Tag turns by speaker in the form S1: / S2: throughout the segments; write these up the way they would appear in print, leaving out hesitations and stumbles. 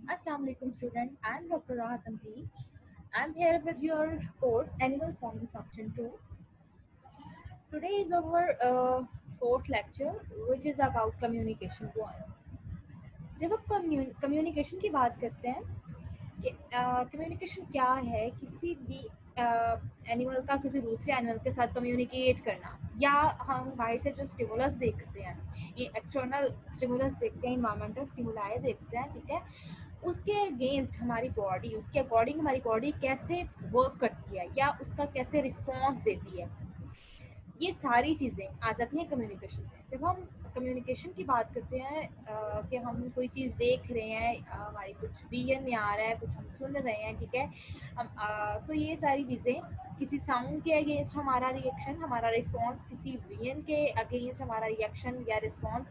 S1: Assalamu alaikum student. I'm Dr. Rahat Amri. I'm here with your course Animal Forming Function 2. Today is our fourth lecture which is about communication 1. जब हम communication की बात करते हैं कि communication क्या है, किसी भी एनिमल का किसी दूसरे एनिमल के साथ कम्युनिकेट करना, या हम बाहर से जो स्टिमुलस देखते हैं, ये एक्सटर्नल स्टिमुलस देखते हैं, इन्वायरमेंटल स्टिमुलाई देखते हैं, ठीक है, उसके अगेंस्ट हमारी बॉडी, उसके अकॉर्डिंग हमारी बॉडी कैसे वर्क करती है या उसका कैसे रिस्पॉन्स देती है, ये सारी चीज़ें आ जाती हैं कम्युनिकेशन में। जब हम कम्युनिकेशन की बात करते हैं कि हम कोई चीज़ देख रहे हैं, हमारी कुछ विजन में आ रहा है, कुछ हम सुन रहे हैं, ठीक है, तो ये सारी चीज़ें, किसी साउंड के अगेंस्ट हमारा रिएक्शन, हमारा रिस्पॉन्स, किसी विजन के अगेंस्ट हमारा रिएक्शन या रिस्पॉन्स,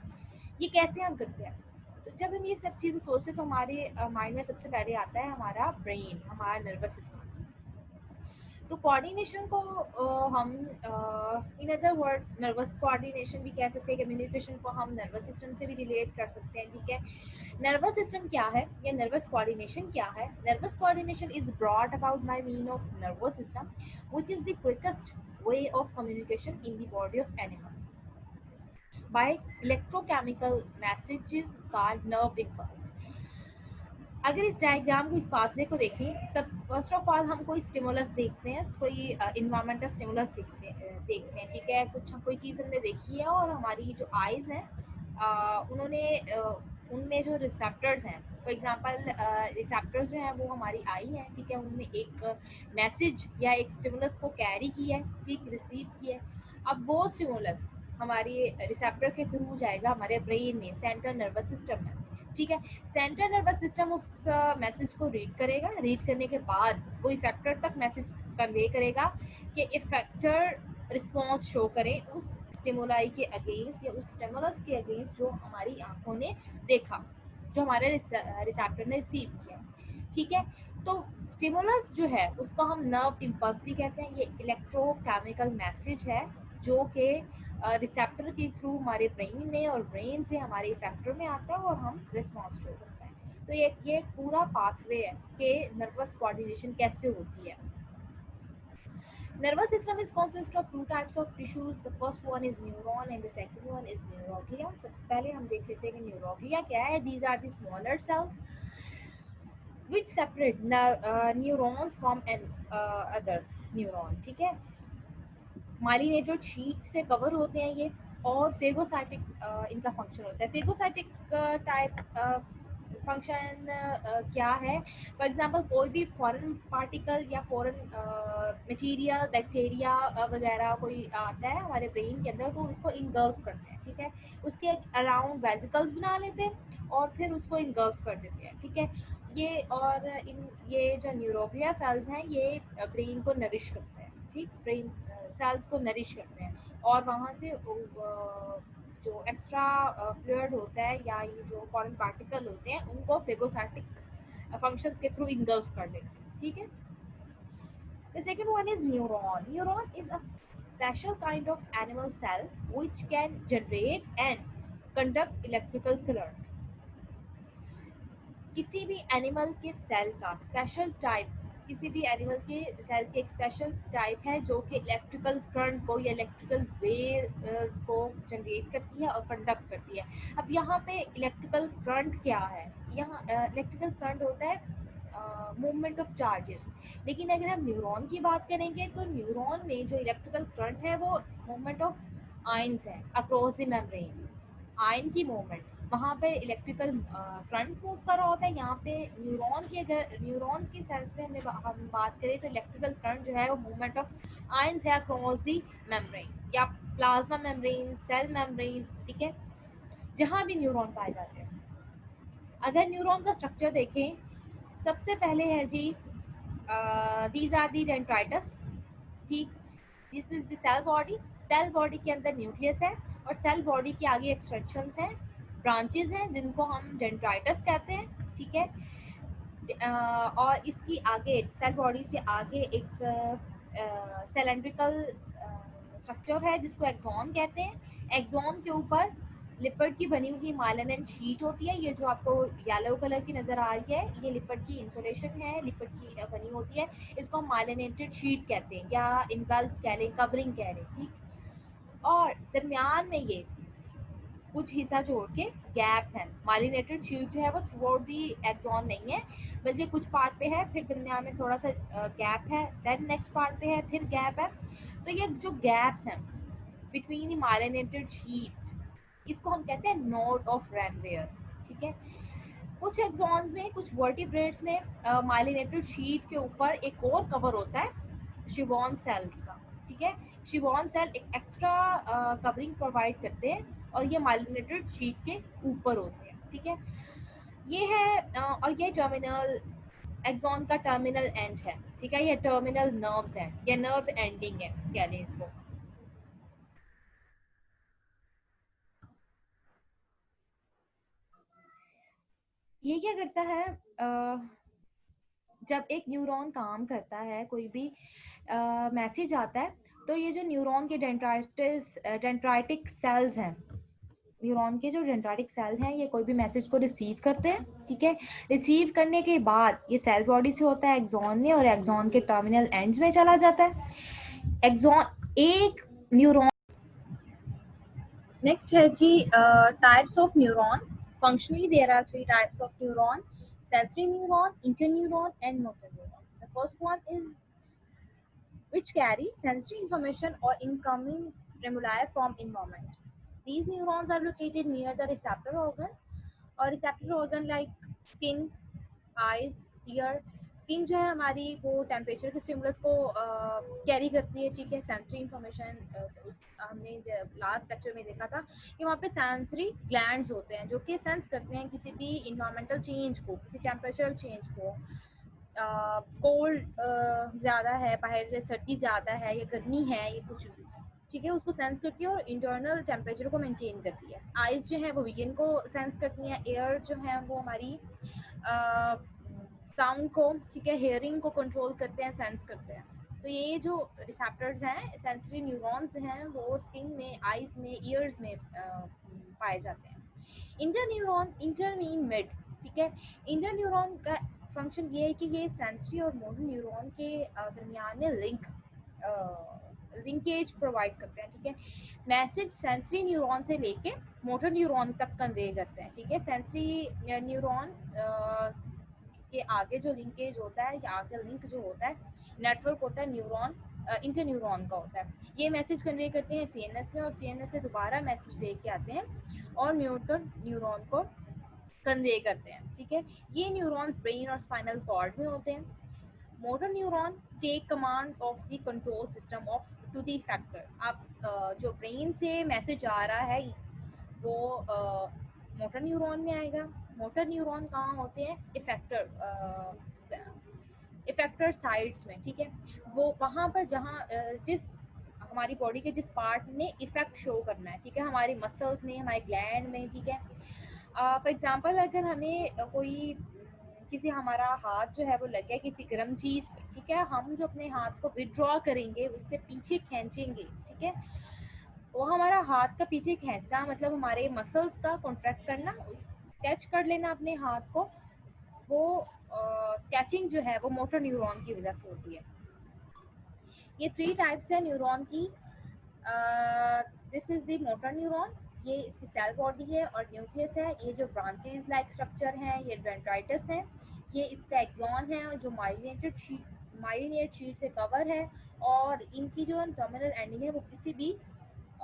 S1: ये कैसे हम करते हैं। तो जब हम ये सब चीज़ें सोचते हैं तो हमारे माइंड में सबसे पहले आता है हमारा ब्रेन, हमारा नर्वस सिस्टम। तो कोऑर्डिनेशन को हम in other word nervous coordination भी कह सकते हैं। कम्युनिकेशन को हम नर्वस सिस्टम से भी रिलेट कर सकते हैं, ठीक है। नर्वस सिस्टम क्या है या नर्वस कोऑर्डिनेशन क्या है? Nervous coordination is brought about by mean of nervous system which is the quickest way of communication in the body of animal by electrochemical messages called nerve impulse. अगर इस diagram को, इस pathway को देखें, सब first of all हम कोई stimulus देखते हैं, कोई इन्वायरमेंटल स्टिमुलस देखते हैं, ठीक है। कुछ कोई चीज़ हमने देखी है और हमारी जो आइज़ हैं, उन्होंने उनमें जो रिसेप्टर्स हैं, फॉर एग्जांपल रिसेप्टर्स जो हैं वो हमारी आई हैं, ठीक है, उन्होंने एक मैसेज या एक स्टिमुलस को कैरी किया है, ठीक, रिसीव किया है। अब वो स्टिमुलस हमारे रिसेप्टर के थ्रू जाएगा हमारे ब्रेन में, सेंट्रल नर्वस सिस्टम में, ठीक है। सेंट्रल नर्वस सिस्टम उस मैसेज को रीड करेगा, रीड करने के बाद वो इफेक्टर तक मैसेज कन्वे करेगा कि इफेक्टर रिस्पॉन्स शो करें उस स्टिमुलाई के अगेंस्ट या उस स्टिमुलस के अगेंस्ट जो हमारी आंखों ने देखा, जो हमारे रिसेप्टर ने रिसीव किया, ठीक है। तो स्टिमुलस जो है उसको हम नर्व इम्पल्स भी कहते हैं। ये इलेक्ट्रोकेमिकल मैसेज है जो कि रिसेप्टर के थ्रू हमारे ब्रेन में और ब्रेन से हमारे इफेक्टर में आता है और हम रिस्पॉन्स शो करते हैं। तो ये पूरा पाथवे है कि नर्वस कोऑर्डिनेशन कैसे होती है। Nervous system is consist of two types of tissues. The first one is neuron and the second one is neuroglia. सबसे पहले हम देख लेते हैं कि न्यूरोग्लिया क्या है। These are the smaller cells which separate neurons from an other neuron, ठीक है। माइलिनेटेड शीट से कवर होते हैं ये, और फेगोसाइटिक इनका फंक्शन होता है। फेगोसाइटिक टाइप फंक्शन क्या है? फॉर एग्जांपल कोई भी फॉरेन पार्टिकल या फॉरेन मटेरियल, बैक्टीरिया वगैरह कोई आता है हमारे ब्रेन के अंदर, तो उसको इंगल्फ करते हैं, ठीक है। उसके अराउंड वेसिकल्स बना लेते हैं और फिर उसको इंगल्फ कर देते हैं, ठीक है। ये जो न्यूरोग्लिया सेल्स हैं ये ब्रेन को नरिश करते हैं, ठीक, ब्रेन सेल्स को नरिश करते हैं, और वहाँ से जो एक्स्ट्रा फ्लूइड होता है या ये जो फॉरेन पार्टिकल होते हैं उनको फेगोसाइटिक फंक्शंस के थ्रू इंगल्फ कर देते हैं, ठीक है। The second one is neuron. Neuron is a special kind of animal cell which can generate and conduct electrical current. किसी भी एनिमल के सेल का स्पेशल टाइप, किसी भी एनिमल के सेल की एक स्पेशल टाइप है जो कि इलेक्ट्रिकल करंट को या इलेक्ट्रिकल वेव्स को जनरेट करती है और कंडक्ट करती है। अब यहाँ पे इलेक्ट्रिकल करंट क्या है? यहाँ इलेक्ट्रिकल करंट होता है मूवमेंट ऑफ चार्जेस। लेकिन अगर हम न्यूरॉन की बात करेंगे तो न्यूरॉन में जो इलेक्ट्रिकल करंट है वो मूवमेंट ऑफ आयंस है अक्रॉस द मेम्ब्रेन। आयन की मूवमेंट, वहाँ पे इलेक्ट्रिकल करंट मूव कर रहा होता है। यहाँ पे न्यूरॉन की, अगर न्यूरॉन की सेंस में हम बात करें तो इलेक्ट्रिकल करंट जो है वो मूवमेंट ऑफ आयंस है अक्रॉस दी मेम्ब्रेन या प्लाज्मा मेम्ब्रेन, सेल मेम्ब्रेन, ठीक है, जहाँ भी न्यूरॉन पाए जाते हैं। अगर न्यूरॉन का स्ट्रक्चर देखें, सबसे पहले है जी दीज आर दी डेंड्राइटस, ठीक, this is the cell body. Cell body के अंदर न्यूक्लियस है और सेल बॉडी के आगे एक्सटेंशंस हैं, ब्रांचेस हैं जिनको हम डेंड्राइटस कहते हैं, ठीक है। और इसकी आगे सेल बॉडी से आगे एक सिलेंड्रिकल स्ट्रक्चर है जिसको एक्सॉन कहते हैं। एक्सॉन के ऊपर लिपिड की बनी हुई माइलिनेटेड शीट होती है। ये जो आपको येलो कलर की नज़र आ रही है, ये लिपिड की इंसुलेशन है, लिपिड की बनी होती है। इसको हम माइलिनेटेड शीट कहते हैं या इनगल्फ कह लें, कवरिंग कह लें, ठीक। और दरमियान में ये कुछ हिस्सा छोड़ के गैप है। माइलिनेटेड शीट जो है वो थ्रू आउट दी एक्सॉन नहीं है, बल्कि कुछ पार्ट पे है, फिर दरमियान में थोड़ा सा गैप है, देन नेक्स्ट पार्ट पे है, फिर गैप है। तो ये जो गैप्स हैं बिटवीन माइलिनेटेड शीट, इसको हम कहते हैं नोड ऑफ रैनवेयर, ठीक है। कुछ एक्सॉन्स में, कुछ वर्टिब्रेट्स में माइलिनेटेड शीट के ऊपर एक और कवर होता है शिवॉन सेल का, ठीक है। शिवॉन सेल एक एक्स्ट्रा कवरिंग प्रोवाइड करते हैं और ये माइलिनेटेड शीट के ऊपर होते हैं, ठीक है। ये है और ये टर्मिनल एक्सॉन का टर्मिनल एंड है, ठीक है। ये टर्मिनल नर्व्स है, ये नर्व एंडिंग है कह लें इसको। ये क्या करता है, जब एक न्यूरॉन काम करता है, कोई भी मैसेज आता है, तो ये जो न्यूरॉन के डेंड्राइटिक सेल्स हैं, न्यूरॉन के जो डेंड्राइटिक सेल हैं, ये कोई भी मैसेज को रिसीव करते हैं, ठीक है। रिसीव करने के बाद ये सेल बॉडी से होता है एक्सॉन में, और एक्सॉन के टर्मिनल एंड्स में चला जाता है। एक्सॉन एक न्यूरॉन। नेक्स्ट है जी types of neuron. Functionally there are three types of neuron: sensory neuron, interneuron, and motor neuron. The first one is which carry sensory information or incoming stimuli from environment. These neurons are located near the receptor organ or receptor organ like skin, eyes, ear. Skin जो है हमारी वो temperature के stimulus को carry करती है, ठीक है। सेंसरी इंफॉर्मेशन हमने लास्ट लेक्चर में देखा था कि वहाँ पे सेंसरी ग्लैंड्स होते हैं जो कि सेंस करते हैं किसी भी इन्वायरमेंटल चेंज को, किसी टेम्परेचर चेंज को। कोल्ड ज़्यादा है, बाहर से सर्दी ज़्यादा है या गर्मी है, ये कुछ भी, ठीक है, उसको सेंस करती है और इंटरनल टेम्परेचर को मेंटेन करती है। आइज़ जो है वो विजन को सेंस करती हैं। एयर जो है वो हमारी साउंड को, ठीक है, हेयरिंग को कंट्रोल करते हैं, सेंस करते हैं। तो ये जो रिसेप्टर्स हैं, सेंसरी न्यूरॉन्स हैं, वो स्किन में, आइज़ में, ईयर्स में पाए जाते हैं। Inter neuron, inter mean mid, ठीक है। इंटर न्यूरॉन का फंक्शन ये है कि ये सेंसरी और मोटर न्यूरॉन के दरमियान में लिंकेज प्रोवाइड करते हैं, ठीक है। मैसेज सेंसरी न्यूरॉन से लेके मोटर न्यूरॉन तक कन्वे करते हैं, ठीक है। सेंसरी न्यूरॉन के आगे जो लिंकेज होता है, या आगे लिंक जो होता है, नेटवर्क होता है न्यूरॉन, इंटर न्यूरॉन का होता है। ये मैसेज कन्वे करते हैं सीएनएस में, और सीएनएस से दोबारा मैसेज लेके आते हैं और मोटर न्यूरॉन को कन्वे करते हैं, ठीक है। ये न्यूरॉन्स ब्रेन और स्पाइनल कॉर्ड में होते हैं। Motor neuron take command of the control system of to the effector. अब जो ब्रेन से मैसेज आ रहा है वो मोटर न्यूरॉन में आएगा। मोटर न्यूरॉन कहाँ होते हैं? इफेक्टर साइड्स में, ठीक है। वो वहाँ पर जहाँ जिस हमारी बॉडी के जिस पार्ट ने इफेक्ट शो करना है, ठीक है, हमारी मसल्स में, हमारे ग्लैंड में, ठीक है। फॉर एग्जांपल अगर हमें कोई किसी हमारा हाथ जो है वो लग गया किसी गर्म चीज़ पे, ठीक है, हम जो अपने हाथ को विड्रॉ करेंगे, उससे पीछे खींचेंगे, ठीक है, वो हमारा हाथ का पीछे खींचना मतलब हमारे मसल्स का कॉन्ट्रैक्ट करना, स्केच कर लेना अपने हाथ को, वो स्केचिंग जो है वो मोटर न्यूरॉन की वजह से होती है। ये थ्री टाइप्स है न्यूरॉन की। This is the motor neuron, ये इसकी सेल बॉडी है और न्यूक्लियस है। ये जो ब्रांचेस लाइक स्ट्रक्चर हैं, ये डेंड्राइटिस है। ये इसका एक्सॉन है और जो माइलिनेट शीट से कवर है, और इनकी जो टर्मिनल एंडिंग है वो किसी भी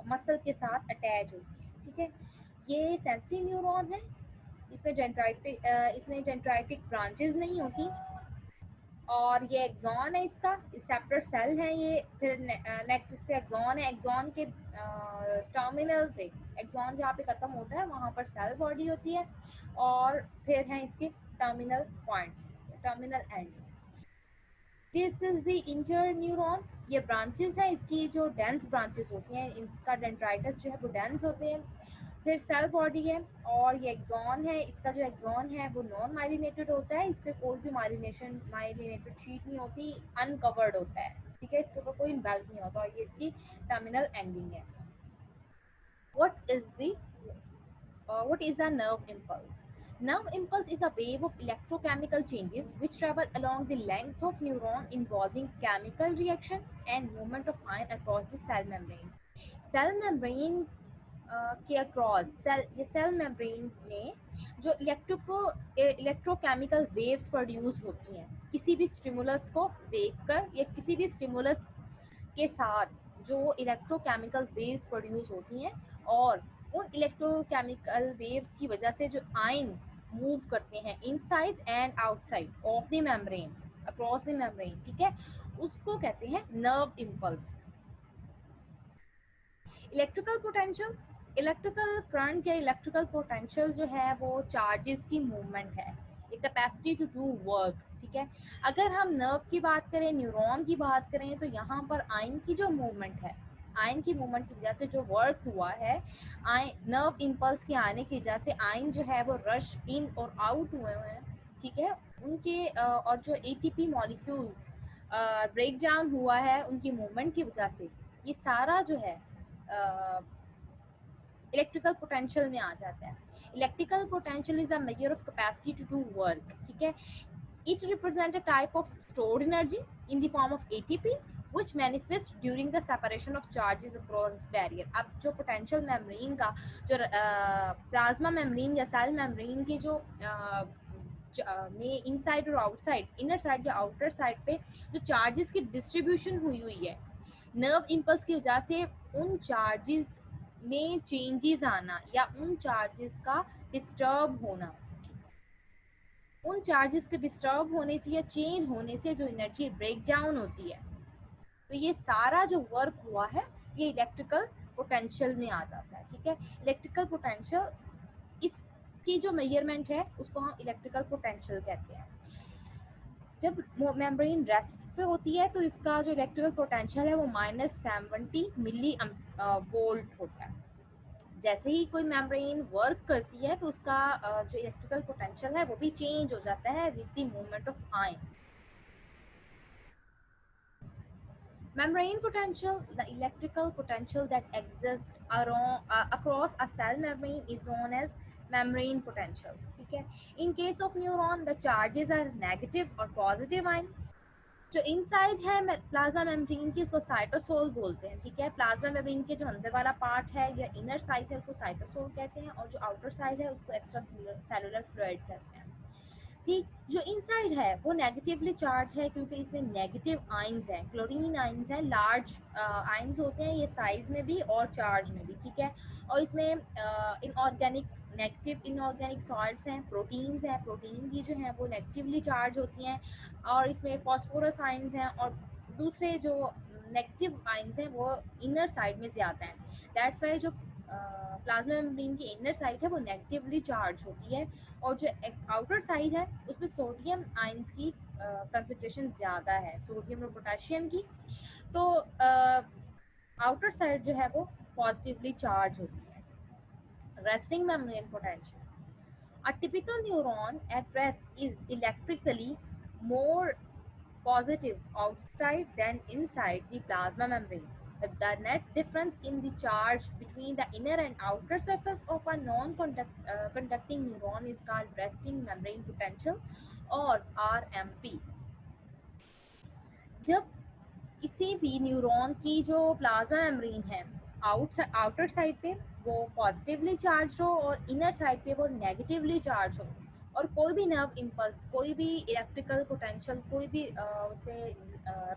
S1: मसल के साथ अटैच होती है, ठीक है। ये सेंसरी न्यूरॉन है, इसमें डेंड्राइटिक ब्रांचेस नहीं होती, और ये एक्सॉन है इसका, रिसेप्टर सेल है ये। फिर नेक्स्ट इसका एक्सॉन है। एक्सॉन के टर्मिनल पे, एक्सॉन जहाँ पे ख़त्म होता है वहाँ पर सेल बॉडी होती है, और फिर हैं इसके terminal points, terminal ends. This is the inter neuron, ये ब्रांचेस हैं इसकी, जो डेंस ब्रांचेस होती हैं, इसका डेंड्राइटिस जो है वो डेंस होते हैं। फिर सेल बॉडी है, और ये एक्सॉन है। इसका जो एक्सॉन है वो नॉन माइलिनेटेड होता है, इस पर कोई भी माइलिनेटेड शीट नहीं होती, अनकवर्ड होता है, ठीक है, इसके ऊपर कोई बेल्ट नहीं होता, और ये इसकी टर्मिनल एंडिंग है। What is the what is a nerve impulse? Nerve impulse is a wave of electrochemical changes which travel along the length of neuron involving chemical reaction and movement of ion across the cell membrane. Cell membrane के across cell membrane में जो electrochemical waves produce होती हैं किसी भी stimulus को देखकर या किसी भी स्टिमुलस के साथ जो इलेक्ट्रोकेमिकल वेव्स प्रोड्यूस होती हैं और उन इलेक्ट्रोकेमिकल वेव्स की वजह से जो आयन मूव करते हैं inside and outside of the membrane across the membrane, ठीक है, उसको कहते हैं nerve impulse. Electrical potential, electrical current या इलेक्ट्रिकल पोटेंशियल जो है वो चार्जेस की मूवमेंट है, एक कैपेसिटी टू डू वर्क, ठीक है। अगर हम नर्व की बात करें, न्यूरॉन की बात करें, तो यहाँ पर आयन की जो मूवमेंट है, आयन की मूवमेंट की वजह से जो वर्क हुआ है, आयन नर्व इम्पल्स के आने की वजह से आयन जो है वो रश इन और आउट हुए हैं, ठीक है, उनके और जो एटीपी मॉलिक्यूल ब्रेक डाउन हुआ है उनकी मूवमेंट की वजह से, ये सारा जो है इलेक्ट्रिकल पोटेंशियल में आ जाता है। Electrical potential is a measure of capacity to do work, ठीक है। It represent a type of stored energy in the form of ATP which manifests during the separation of charges across barrier। अब जो potential membrane का जो plasma membrane या cell membrane की जो में इनसाइड और आउटसाइड, इनर साइड या आउटर साइड पे जो चार्जेस की डिस्ट्रीब्यूशन हुई हुई है नर्व इम्पल्स की वजह से, उन चार्जेस में चेंजेस आना या उन चार्जेस का डिस्टर्ब होना, उन चार्जेस के डिस्टर्ब होने से या चेंज होने से जो एनर्जी ब्रेक डाउन होती है, तो ये सारा जो वर्क हुआ है ये इलेक्ट्रिकल पोटेंशियल में आ जाता है, ठीक है। इलेक्ट्रिकल पोटेंशियल इसकी जो मेजरमेंट है उसको हम इलेक्ट्रिकल पोटेंशियल कहते हैं। जब मेम्ब्रेन रेस्ट पे होती है तो इसका जो इलेक्ट्रिकल पोटेंशियल है वो -70 मिली वोल्ट होता है। जैसे ही कोई मेम्ब्रेन वर्क करती है तो उसका जो इलेक्ट्रिकल पोटेंशियल है वो भी चेंज हो जाता है with the movement of ion. Membrane potential, the electrical potential that exists across a cell membrane is known as membrane potential, ठीक है। In case of neuron, the charges are negative or positive ion। जो inside है plasma membrane की उसको cytosol बोलते हैं, ठीक है। प्लाज्मा मेम्ब्रेन के जो अंदर वाला पार्ट है या इनर साइड है उसको साइटोसोल कहते हैं, और जो आउटर साइड है उसको एक्स्ट्रा सेलुलर फ्लूइड कहते हैं, ठीक। जो इनसाइड है वो नेगेटिवली चार्ज है क्योंकि इसमें नेगेटिव आयंस हैं, क्लोरीन आयंस हैं, लार्ज आयंस होते हैं ये साइज में भी और चार्ज में भी, ठीक है। और इसमें इनऑर्गेनिक नेगेटिव इनऑर्गेनिक सॉल्ट्स हैं, प्रोटीन्स हैं, प्रोटीन की जो है वो नेगेटिवली चार्ज होती हैं, और इसमें फॉस्फोरस आयंस हैं, और दूसरे जो नेगेटिव आयंस हैं वो इनर साइड में ज़्यादा हैं। दैट्स वाई जो प्लाज्मा मेम्ब्रेन की इनर साइड है वो नेगेटिवली चार्ज होती है, और जो आउटर साइड है उसमें सोडियम आयंस की कंसंट्रेशन ज़्यादा है, सोडियम और पोटेशियम की, तो आउटर साइड जो है वो पॉजिटिवली चार्ज होती है। Resting membrane potential, a typical neuron at rest is electrically more positive outside than inside the plasma membrane. The net difference in the charge between the inner and outer surface of a non-conducting neuron is called resting membrane potential or RMP। जब किसी भी neuron की जो plasma membrane है outer side पे वो positively charge हो और इनर साइड पे वो नेगेटिवली चार्ज हो, और कोई भी नर्व इम्पल्स, कोई भी इलेक्ट्रिकल पोटेंशियल, कोई भी उसे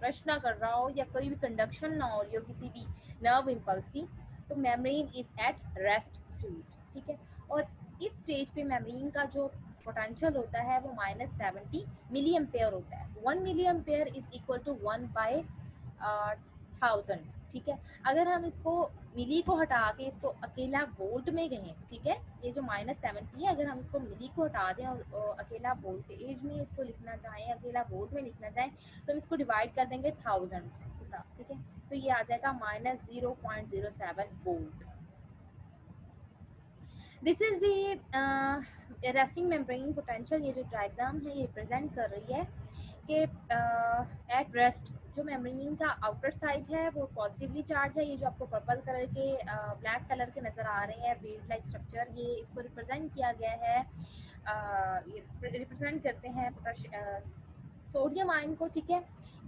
S1: रश ना कर रहा हो या कोई भी कंडक्शन ना हो रही हो किसी भी नर्व इम्पल्स की, तो membrane is at rest stage, ठीक है। और इस स्टेज पे मेम्ब्रेन का जो पोटेंशियल होता है वो -70 मिली एम्पेयर होता है। 1 milliampere is equal to 1/1000, ठीक है। अगर हम इसको मिली को हटा के इसको अकेला वोल्ट में कहें, ठीक है, ये जो -70 है अगर हम इसको मिली को हटा दें और अकेला वोल्टेज में इसको लिखना चाहें, अकेला वोल्ट में लिखना चाहें, तो हम इसको डिवाइड कर देंगे 1000 के साथ, ठीक है, तो ये आ जाएगा -0.07 volt. This is the resting membrane potential. ये जो डायग्राम है ये प्रेजेंट कर रही है कि एट रेस्ट जो मेम्ब्रेन का आउटर साइड है वो पॉजिटिवली चार्ज है। ये जो आपको पर्पल कलर के ब्लैक कलर के नज़र आ रहे हैं बीड लाइक स्ट्रक्चर, ये इसको रिप्रेजेंट किया गया है, ये रिप्रेजेंट करते हैं सोडियम आयन को। ठीक है,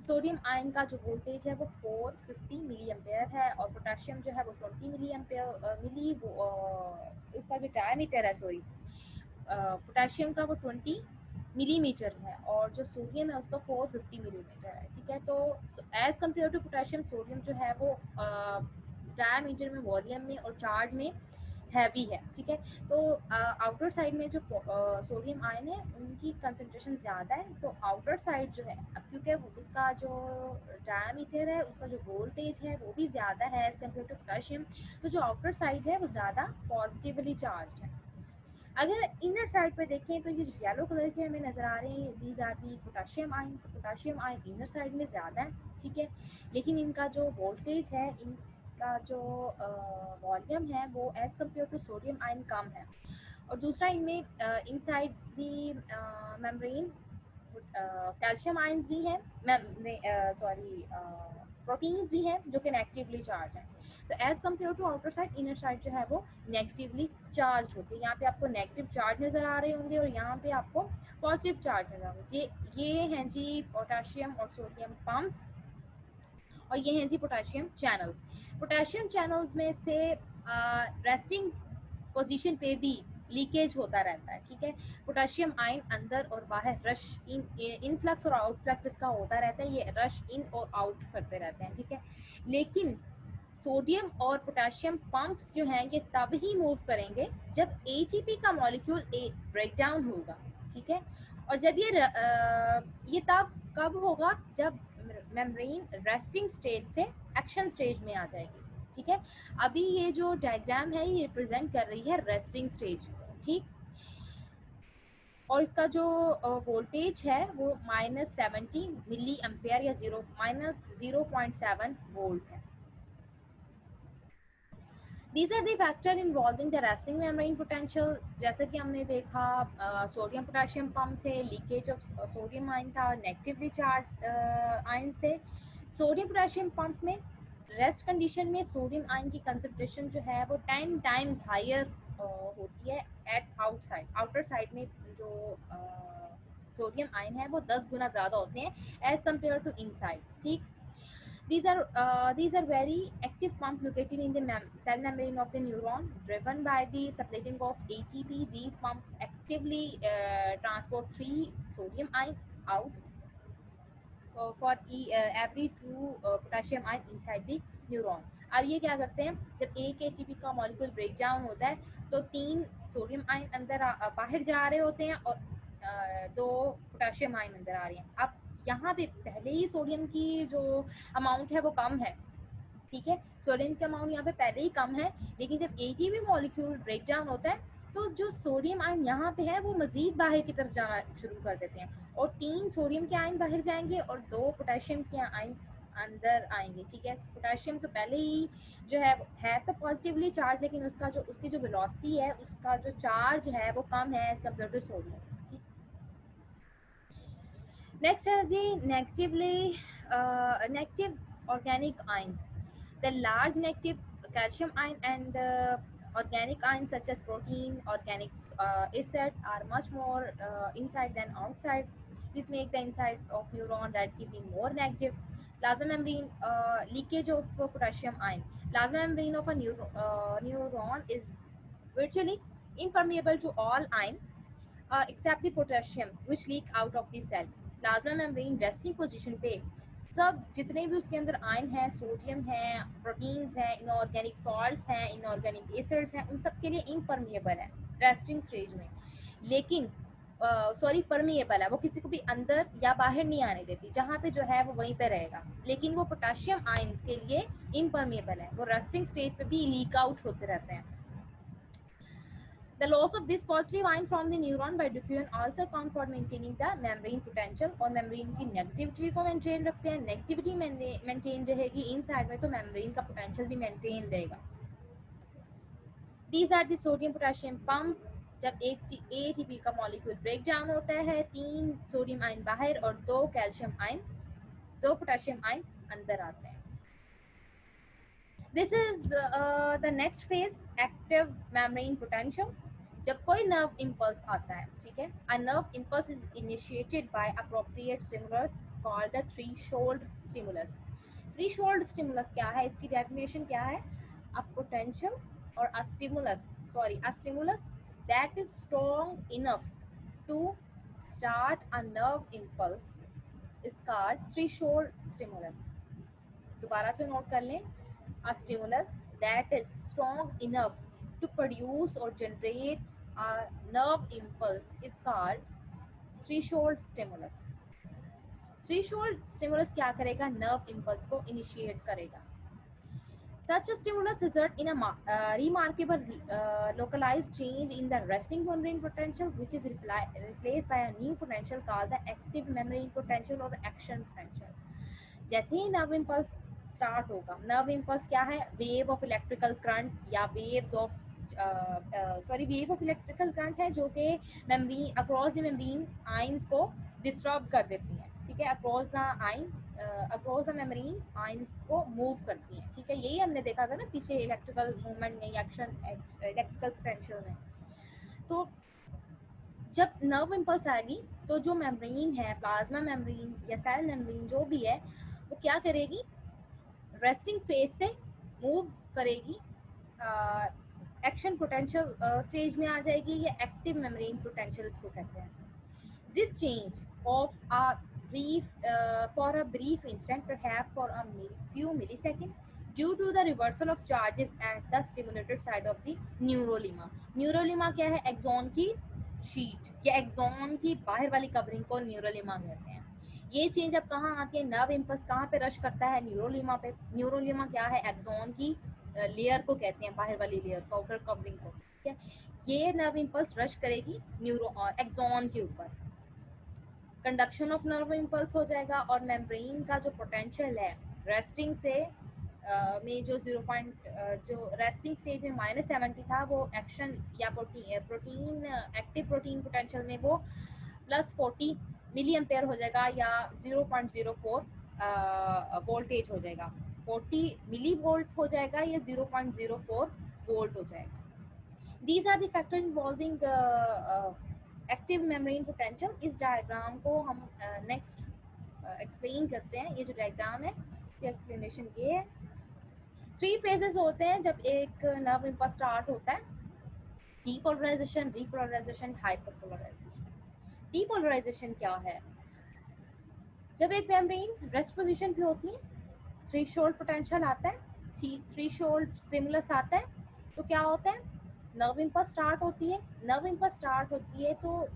S1: सोडियम आयन का जो वोल्टेज है वो 450 मिली एम्पेयर है और पोटेशियम जो है वो 20 मिली एम्पेयर इसका जो डायमीटर है, सॉरी, पोटेशियम का वो 20 मिलीमीटर है और जो सोडियम है उसका 450 मिलीमीटर है। ठीक है, तो as compare to potassium, sodium जो है वो डायमीटर में, वॉल्यूम में और चार्ज में हैवी है। ठीक है, तो आउटर साइड में जो सोडियम आयन है उनकी कंसंट्रेशन ज़्यादा है, तो आउटर साइड जो है, अब क्योंकि उसका जो डायमीटर है, उसका जो वोल्टेज है वो भी ज़्यादा है एज कम्पेयर टू पोटेशियम, तो जो आउटर साइड है वो ज़्यादा पॉजिटिवली चार्ज है। अगर इनर साइड पे देखें तो ये येलो कलर के हमें नज़र आ रहे हैं, these are the potassium ion. तो पोटेशियम आयन इनर साइड में ज़्यादा है। ठीक है, लेकिन इनका जो वोल्टेज है, इनका जो वॉल्यूम है वो as compare to sodium ion कम है। और दूसरा, इनमें inside the membrane calcium ions भी हैं, सॉरी, प्रोटीन्स भी हैं जो कि नेगेटिवली चार्ज हैं। तो as compare to outer side, inner side जो है वो नेगेटिवली चार्ज होती है। यहाँ पे आपको नेगेटिव चार्ज नज़र आ रहे होंगे और यहाँ पे आपको पॉजिटिव चार्ज नज़र होंगे। ये हैं जी पोटेशियम और सोडियम पम्प्स और ये हैं जी पोटेशियम चैनल्स। पोटेशियम चैनल्स में से रेस्टिंग पोजीशन पे भी लीकेज होता रहता है। ठीक है, पोटेशियम आयन अंदर और बाहर रश इनफ्लक्स और आउटफ्लक्स इसका होता रहता है, ये रश इन और आउट करते रहते हैं। ठीक है, लेकिन सोडियम और पोटेशियम पंप्स जो हैं ये तब ही मूव करेंगे जब एटीपी का मॉलिक्यूल ब्रेक डाउन होगा। ठीक है, और जब ये तब कब होगा, जब मेम्ब्रेन रेस्टिंग स्टेज से एक्शन स्टेज में आ जाएगी। ठीक है, अभी ये जो डायग्राम है ये रिप्रेजेंट कर रही है रेस्टिंग स्टेज को। ठीक, और इसका जो वोल्टेज है वो -70 मिली एम्पेयर या -0.7 वोल्ट है। These are the factor involving the resting membrane potential। जैसे कि हमने देखा सोडियम पोटेशियम पंप थे, लीकेज ऑफ सोडियम आयन था, नेगेटिवली चार्ज आयन्स थे। सोडियम पोटेशियम पंप में रेस्ट कंडीशन में सोडियम आयन की कंसंट्रेशन जो है वो 10 टाइम्स हायर होती है एट आउटर साइड में जो सोडियम आयन है वो 10 गुना ज़्यादा होते हैं एज कम्पेयर टू इनसाइड। ठीक, these are very active pump located in the cell membrane of the neuron, driven by the subletting of ATP. These pumps actively transport 3 sodium ion out for every 2 potassium ion inside the neuron। अब ये क्या करते हैं, जब एक ATP का molecule break down होता है तो 3 सोडियम आयन अंदर बाहर जा रहे होते हैं और 2 पोटेशियम आयन अंदर आ रहे हैं। अब यहाँ पे पहले ही सोडियम की जो अमाउंट है वो कम है। ठीक है, सोडियम का अमाउंट यहाँ पे पहले ही कम है, लेकिन जब एटीपी मॉलिक्यूल ब्रेक डाउन होता है तो जो सोडियम आयन यहाँ पे है वो मजीद बाहर की तरफ जाना शुरू कर देते हैं और 3 सोडियम के आयन बाहर जाएंगे और 2 पोटेशियम के आयन अंदर आएंगे। ठीक है, पोटेशियम तो पहले ही जो है तो पॉजिटिवली चार्ज, लेकिन उसकी जो वेलोसिटी है, उसका जो चार्ज है वो कम है as compare to sodium. Next है जी negative organic ions. The large negative calcium ion and organic ions such as protein, organic acid are much more inside than outside. This makes the inside of neuron directly be more negative. Plasma membrane leakage of potassium ion. Plasma membrane of a neuron is virtually impermeable to all ion except the potassium which leak out of the cell। Plasma membrane resting position पे सब जितने भी उसके अंदर ion है, sodium है, proteins हैं, inorganic salts हैं, इनऑर्गेनिक एसिड्स हैं, उन सब के लिए इम्परमिएबल है रेस्टिंग स्टेज में। लेकिन सॉरी, परमिएबल है, वो किसी को भी अंदर या बाहर नहीं आने देती, जहाँ पे जो है वो वहीं पे रहेगा। लेकिन वो पोटेशियम आयन्स के लिए इम्परमिएबल है, वो रेस्टिंग स्टेज पे भी लीक आउट होते रहते हैं। The loss of this positive ion from the neuron by diffusion also account for maintaining the membrane potential। और membrane की negativity को maintain रखते हैं, negativity maintain रहेगी inside में तो membrane का potential भी maintain रहेगा। These are the sodium potassium pump जब एक ATP का मॉलिक्यूल ब्रेक डाउन होता है, 3 सोडियम आयन बाहर और 2 कैल्शियम आयन, 2 पोटेशियम आयन अंदर आते हैं। This is the next phase, active membrane potential. जब कोई नर्व इम्पल्स आता है, ठीक है, a nerve impulse is initiated by appropriate stimulus called the threshold stimulus. Threshold stimulus क्या है, इसकी डेफिनेशन क्या है, अ पोटेंशियल और a stimulus, sorry a stimulus that is strong enough to start a nerve impulse is called threshold stimulus. दोबारा से note कर लें, a stimulus that is strong enough to produce or generate a nerve impulse is called threshold stimulus. Threshold stimulus क्या करेगा, nerve impulse को initiate करेगा। Such a stimulus results in a remarkable localized change in the resting membrane potential, which is replaced by a new potential called the active membrane potential or action potential. जैसे ही nerve impulse start होगा, nerve impulse क्या है, wave of electrical current या waves of wave of electrical current है जो कि membrane across the membrane ions को disturb कर देती है, ठीक है, अक्रॉस द मेम्ब्रेन आयंस को मूव करती हैं, ठीक है। यही हमने देखा था ना पीछे इलेक्ट्रिकल मूवमेंट में, एक्शन इलेक्ट्रिकल पोटेंशियल में। तो जब नर्व इम्पल्स आएगी तो जो मेम्ब्रेन है, प्लाज्मा मेम्ब्रेन या सेल मेम्ब्रेन जो भी है, वो क्या करेगी, रेस्टिंग फेज से मूव करेगी, एक्शन पोटेंशियल स्टेज में आ जाएगी, या एक्टिव मेम्ब्रेन पोटेंशियल इसको कहते हैं। This change of a for a brief instant, perhaps for a few milliseconds, due to the reversal of charges at the stimulated side of the neurolema. Neurolema क्या है, axon की sheet या axon की बाहर वाली कवरिंग को न्यूरोलेमा कहते हैं। ये चेंज अब कहाँ आती है, नर्व इम्पल्स कहाँ पे रश करता है, न्यूरोलेमा पे। न्यूरोलेमा क्या है, एक्सॉन की लेयर को कहते हैं, बाहर वाली लेयर को, आउटर कवरिंग को, ठीक है। ये नर्व इम्पल्स रश करेगी एक्सॉन के ऊपर, कंडक्शन ऑफ नर्व इम्पल्स हो जाएगा, और मेम्ब्रेन का जो पोटेंशियल है रेस्टिंग से में जो जो रेस्टिंग स्टेज में -70 था, वो एक्शन या प्रोटीन एक्टिव प्रोटीन पोटेंशियल में वो +40 मिली एम्पेयर हो जाएगा, या 0.04 वोल्टेज हो जाएगा, 40 मिली वोल्ट हो जाएगा, या 0.04 वोल्ट हो जाएगा। These are the factors involving active membrane potential. इस डायग्राम को हम नेक्स्ट एक्सप्लेन करते हैं। ये जो डायग्राम है इसकी एक्सप्लेनेशन ये है। 3 फेजेस होते हैं जब एक नर्व इम्पल्स स्टार्ट होता है, डीपोलराइजेशन, रीपोलराइजेशन, हाइपरपोलराइजेशन। डीपोलराइजेशन क्या है, जब एक मेम्ब्रेन रेस्ट पोजीशन पे होती है, थ्रेशोल्ड पोटेंशियल आता है, थ्रेशोल्ड स्टिमुलस आता है, तो क्या होता है, नर्व इम्पल्स स्टार्ट होती है। नर्व इम्पल्स स्टार्ट होती है तो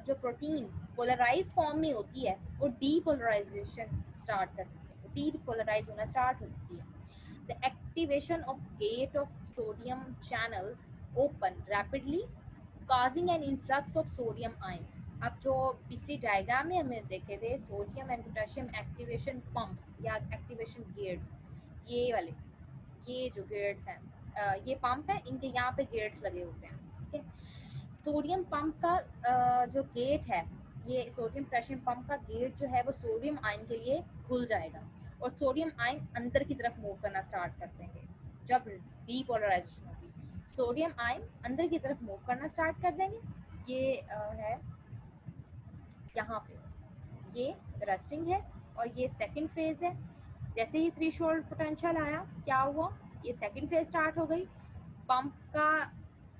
S1: जो प्रोटीन पोलराइज फॉर्म में होती है वो डीपोलराइजेशन स्टार्ट करती है, वो डीपोलराइज होना स्टार्ट होती है। The activation of gate of sodium channels open rapidly, causing an influx of sodium ion. अब जो पिछली डायग्राम में हमने देखे थे sodium and potassium activation pumps या एक्टिवेशन गेट्स, ये वाले, ये जो गेट्स हैं, ये पंप है, इनके यहाँ पे गेट्स लगे होते हैं, ठीक है। सोडियम पंप का जो गेट है, ये सोडियम पोटेशियम पंप का गेट जो है वो सोडियम आयन के लिए खुल जाएगा, और सोडियम आयन अंदर की तरफ मूव करना स्टार्ट कर देंगे। जब डीपोलराइजेशन होगी, सोडियम आयन अंदर की तरफ मूव करना स्टार्ट कर देंगे। ये है यहाँ पे, ये रेस्टिंग है, और ये सेकंड फेज है। जैसे ही थ्रेशोल्ड पोटेंशियल आया, क्या हुआ, ये सेकंड फेज स्टार्ट हो गई, पंप का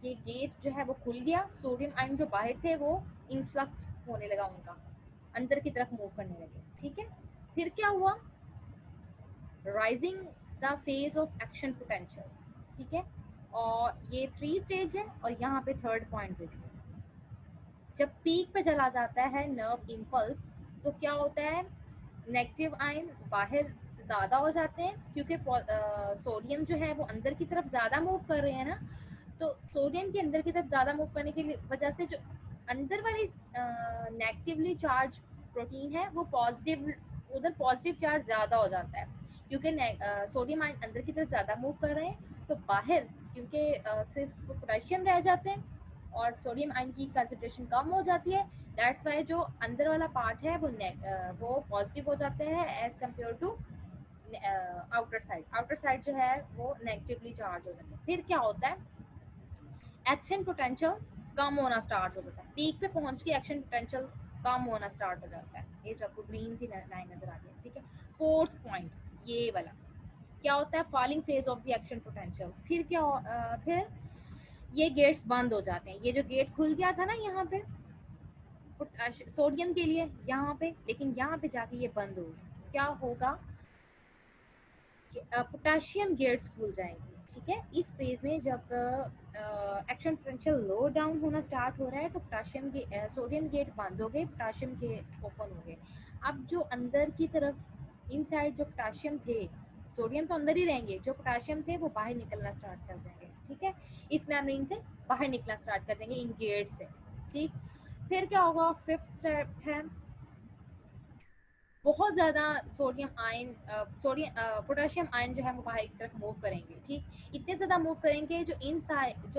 S1: ये गेट जो है वो खुल गया, सोडियम आयन जो बाहर थे वो इनफ्लक्स होने लगा, उनका अंदर की तरफ मूव करने लगे, ठीक है। फिर क्या हुआ, rising the phase of action potential, ठीक है, और ये 3 स्टेज है, और यहाँ पे थर्ड पॉइंट देखिए, जब पीक पे चला जाता है नर्व इम्पल्स, तो क्या होता है, नेगेटिव आयन बाहर ज़्यादा हो जाते हैं, क्योंकि सोडियम जो है वो अंदर की तरफ ज़्यादा मूव कर रहे हैं ना, तो सोडियम के अंदर की तरफ ज़्यादा मूव करने की वजह से जो अंदर वाली नेगेटिवली चार्ज प्रोटीन है वो पॉजिटिव, उधर पॉजिटिव चार्ज ज़्यादा हो जाता है, क्योंकि सोडियम आयन अंदर की तरफ ज़्यादा मूव कर रहे हैं, तो बाहर क्योंकि सिर्फ पोटेशियम रह जाते हैं, और सोडियम आयन की कंसंट्रेशन कम हो जाती है। दैट्स वाई जो अंदर वाला पार्ट है वो पॉजिटिव हो जाते हैं as compare to outer side जो है वो नेगेटिवली चार्ज हो जाता है। फिर क्या होता है, एक्शन पोटेंशियल कम होना स्टार्ट हो जाता है। पीक पे पहुंच के एक्शन पोटेंशियल कम होना स्टार्ट हो जाता है। ये जो आपको ग्रीन सी लाइन नजर आ रही है, ठीक है। फोर्थ पॉइंट ये वाला क्या होता है, falling phase of the action potential. फिर फिर ये गेट्स बंद हो जाते हैं। ये जो गेट खुल गया था ना यहाँ पे सोडियम के लिए यहाँ पे, लेकिन यहाँ पे जाके ये बंद हो गया। क्या होगा, पोटेशियम गेट्स खुल जाएंगे, ठीक है। इस फेज में जब एक्शन पोटेंशियल लो डाउन होना स्टार्ट हो रहा है तो सोडियम गेट बंद हो गए, पोटेशियम गेट ओपन हो गए। अब जो अंदर की तरफ इनसाइड जो पोटेशियम थे, सोडियम तो अंदर ही रहेंगे, जो पोटेशियम थे वो बाहर निकलना स्टार्ट कर देंगे, ठीक है। इस मेम्ब्रेन से बाहर निकलना स्टार्ट कर देंगे इन गेट से, ठीक। फिर क्या होगा, फिफ्थ स्टेप है, बहुत ज़्यादा पोटेशियम आयन जो है वो बाहर की तरफ मूव करेंगे, ठीक। इतने ज़्यादा मूव करेंगे जो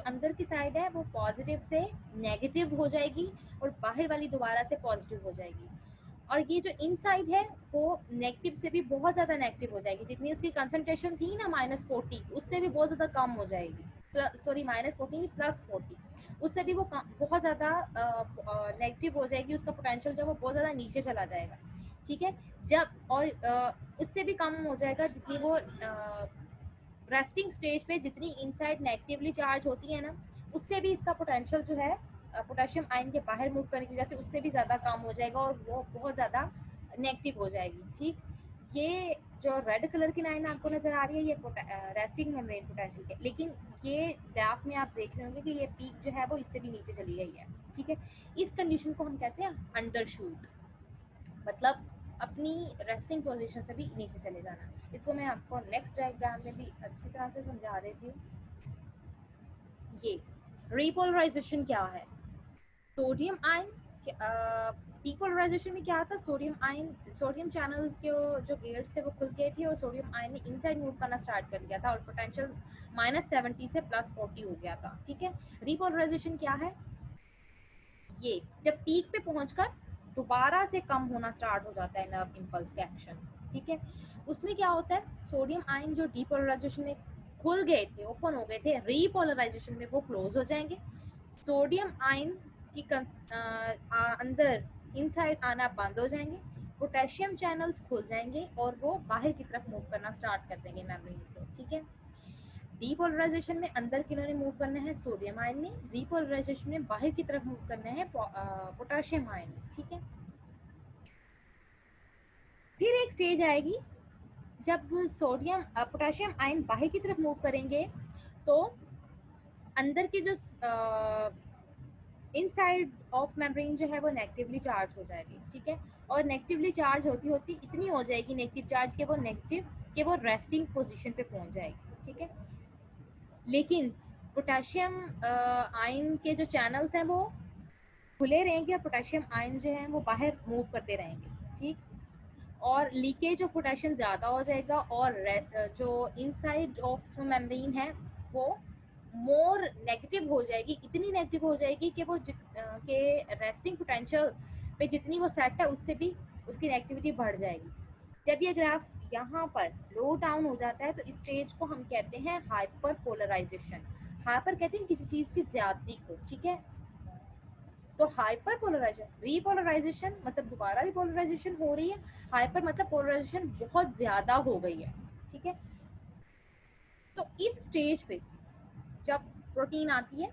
S1: अंदर की साइड है वो पॉजिटिव से नेगेटिव हो जाएगी और बाहर वाली दोबारा से पॉजिटिव हो जाएगी। और ये जो इनसाइड है वो नेगेटिव से भी बहुत ज़्यादा नेगेटिव हो जाएगी। जितनी उसकी कंसंट्रेशन थी ना -40, उससे भी बहुत ज़्यादा कम हो जाएगी। सॉरी -40 +40, उससे भी वो बहुत ज़्यादा नेगेटिव हो जाएगी। उसका पोटेंशियल जो है वो बहुत ज़्यादा नीचे चला जाएगा, ठीक है। जब और उससे भी कम हो जाएगा जितनी वो रेस्टिंग स्टेज पे जितनी इनसाइड नेगेटिवली चार्ज होती है ना, उससे भी इसका पोटेंशियल जो है पोटेशियम आयन के बाहर मूव करने की वजह से उससे भी ज़्यादा कम हो जाएगा और वो बहुत ज़्यादा नेगेटिव हो जाएगी, ठीक। ये जो रेड कलर की लाइन आपको नज़र आ रही है ये रेस्टिंग मेम्ब्रेन पोटेंशियल के, लेकिन ये ग्राफ में आप देख रहे होंगे कि ये पीक जो है वो इससे भी नीचे चली गई है, ठीक है। इस कंडीशन को हम कहते हैं अंडरशूट, मतलब अपनी रेस्टिंग पोजीशन से भी नीचे चले जाना। इसको मैं आपको नेक्स्ट डायग्राम में भी अच्छी तरह से समझा देती हूँ। ये रिपोलराइजेशन क्या है, सोडियम आयन डीपोलराइजेशन में क्या था, सोडियम चैनल के जो गेट्स थे वो खुल गए थे और सोडियम आयन ने इनसाइड मूव करना स्टार्ट कर दिया था और पोटेंशियल -70 से +40 हो गया था, ठीक है। रिपोलराइजेशन क्या है, ये जब पीक पे पहुंचकर दोबारा से कम होना स्टार्ट हो जाता है नर्व इम्पल्स का एक्शन, ठीक है। उसमें क्या होता है, सोडियम आयन जो डीपोलराइजेशन में खुल गए थे, ओपन हो गए थे, रीपोलराइजेशन में वो क्लोज हो जाएंगे। सोडियम आयन की अंदर इनसाइड आना बंद हो जाएंगे, पोटेशियम चैनल्स खुल जाएंगे और वो बाहर की तरफ मूव करना स्टार्ट कर देंगे मेम्ब्रेन से, ठीक है। डीपोलराइजेशन में अंदर किन्होंने मूव करना है, सोडियम आयन ने। रिपोलराइजेशन में बाहर की तरफ मूव करना है पोटेशियम आयन ने, ठीक है। फिर एक स्टेज आएगी जब पोटेशियम आयन बाहर की तरफ मूव करेंगे तो अंदर की जो इनसाइड ऑफ मेम्ब्रेन जो है वो नेगेटिवली चार्ज हो जाएगी, ठीक है। और नेगेटिवली चार्ज होती होती इतनी हो जाएगी नेगेटिव चार्ज के वो रेस्टिंग पोजीशन पे पहुंच जाएगी, ठीक है। लेकिन पोटेशियम आयन के जो चैनल्स हैं वो खुले रहेंगे और पोटेशियम आयन जो है वो बाहर मूव करते रहेंगे, ठीक। और लीकेज ऑफ पोटेशियम ज़्यादा हो जाएगा और जो इनसाइड ऑफ मेम्ब्रेन है वो मोर नेगेटिव हो जाएगी, इतनी नेगेटिव हो जाएगी कि के रेस्टिंग पोटेंशियल पे जितनी वो सेट है उससे भी उसकी नेगेटिविटी बढ़ जाएगी। जब ये ग्राफ यहाँ पर लो डाउन हो जाता है तो इस स्टेज को हम कहते हैं हाइपर पोलराइजेशन। हाइपर कहते हैं किसी चीज़ की ज्यादती को, ठीक है। तो हाइपर पोलराइजेशन, रीपोलराइजेशन मतलब दोबारा रिपोलराइजेशन हो रही है, हाइपर मतलब पोलराइजेशन बहुत ज्यादा हो गई है, ठीक है। तो इस स्टेज पे जब प्रोटीन आती है,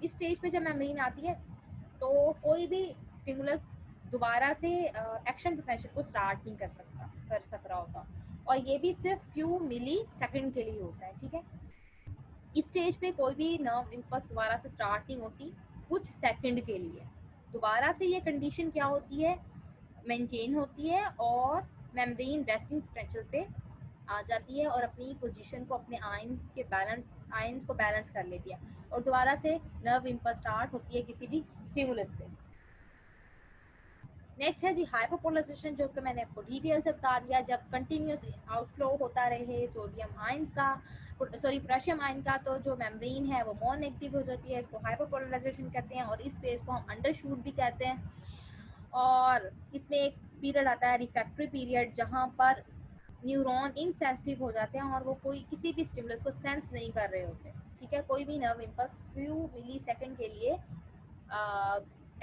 S1: इस स्टेज पे जब मेम्ब्रेन आती है तो कोई भी स्टिमुलस दोबारा से एक्शन पोटेंशियल को स्टार्ट नहीं कर सक रहा होता, और ये भी सिर्फ फ्यू मिली सेकेंड के लिए होता है, ठीक है। इस स्टेज पे कोई भी नर्व इम्पल्स दोबारा से स्टार्ट नहीं होती कुछ सेकंड के लिए। दोबारा से ये कंडीशन क्या होती है, मेंटेन होती है और मेम्ब्रेन रेस्टिंग पोटेंशियल पे आ जाती है और अपनी पोजीशन को अपने आयंस को बैलेंस कर लेती है और दोबारा से नर्व इम्पल्स स्टार्ट होती है किसी भी स्टिमुलस से। नेक्स्ट है जी हाइपोपोलराइजेशन, जो कि मैंने आपको डिटेल से बता दिया। जब कंटिन्यूस आउटफ्लो होता रहे सोडियम आयंस का सॉरी पोटेशियम आयन का तो जो मेम्ब्रेन है वो मोर नेगेटिव हो जाती है, इसको हाइपरपोलराइजेशन कहते हैं, और इस फेज को हम अंडरशूट भी कहते हैं। और इसमें एक पीरियड आता है रिफ्रैक्टरी पीरियड, जहाँ पर न्यूरॉन इनसेंसिटिव हो जाते हैं और वो कोई किसी भी स्टिमुलस को सेंस नहीं कर रहे होते। ठीक है, कोई भी नर्व इम्पल्स फ्यू मिली सेकेंड के लिए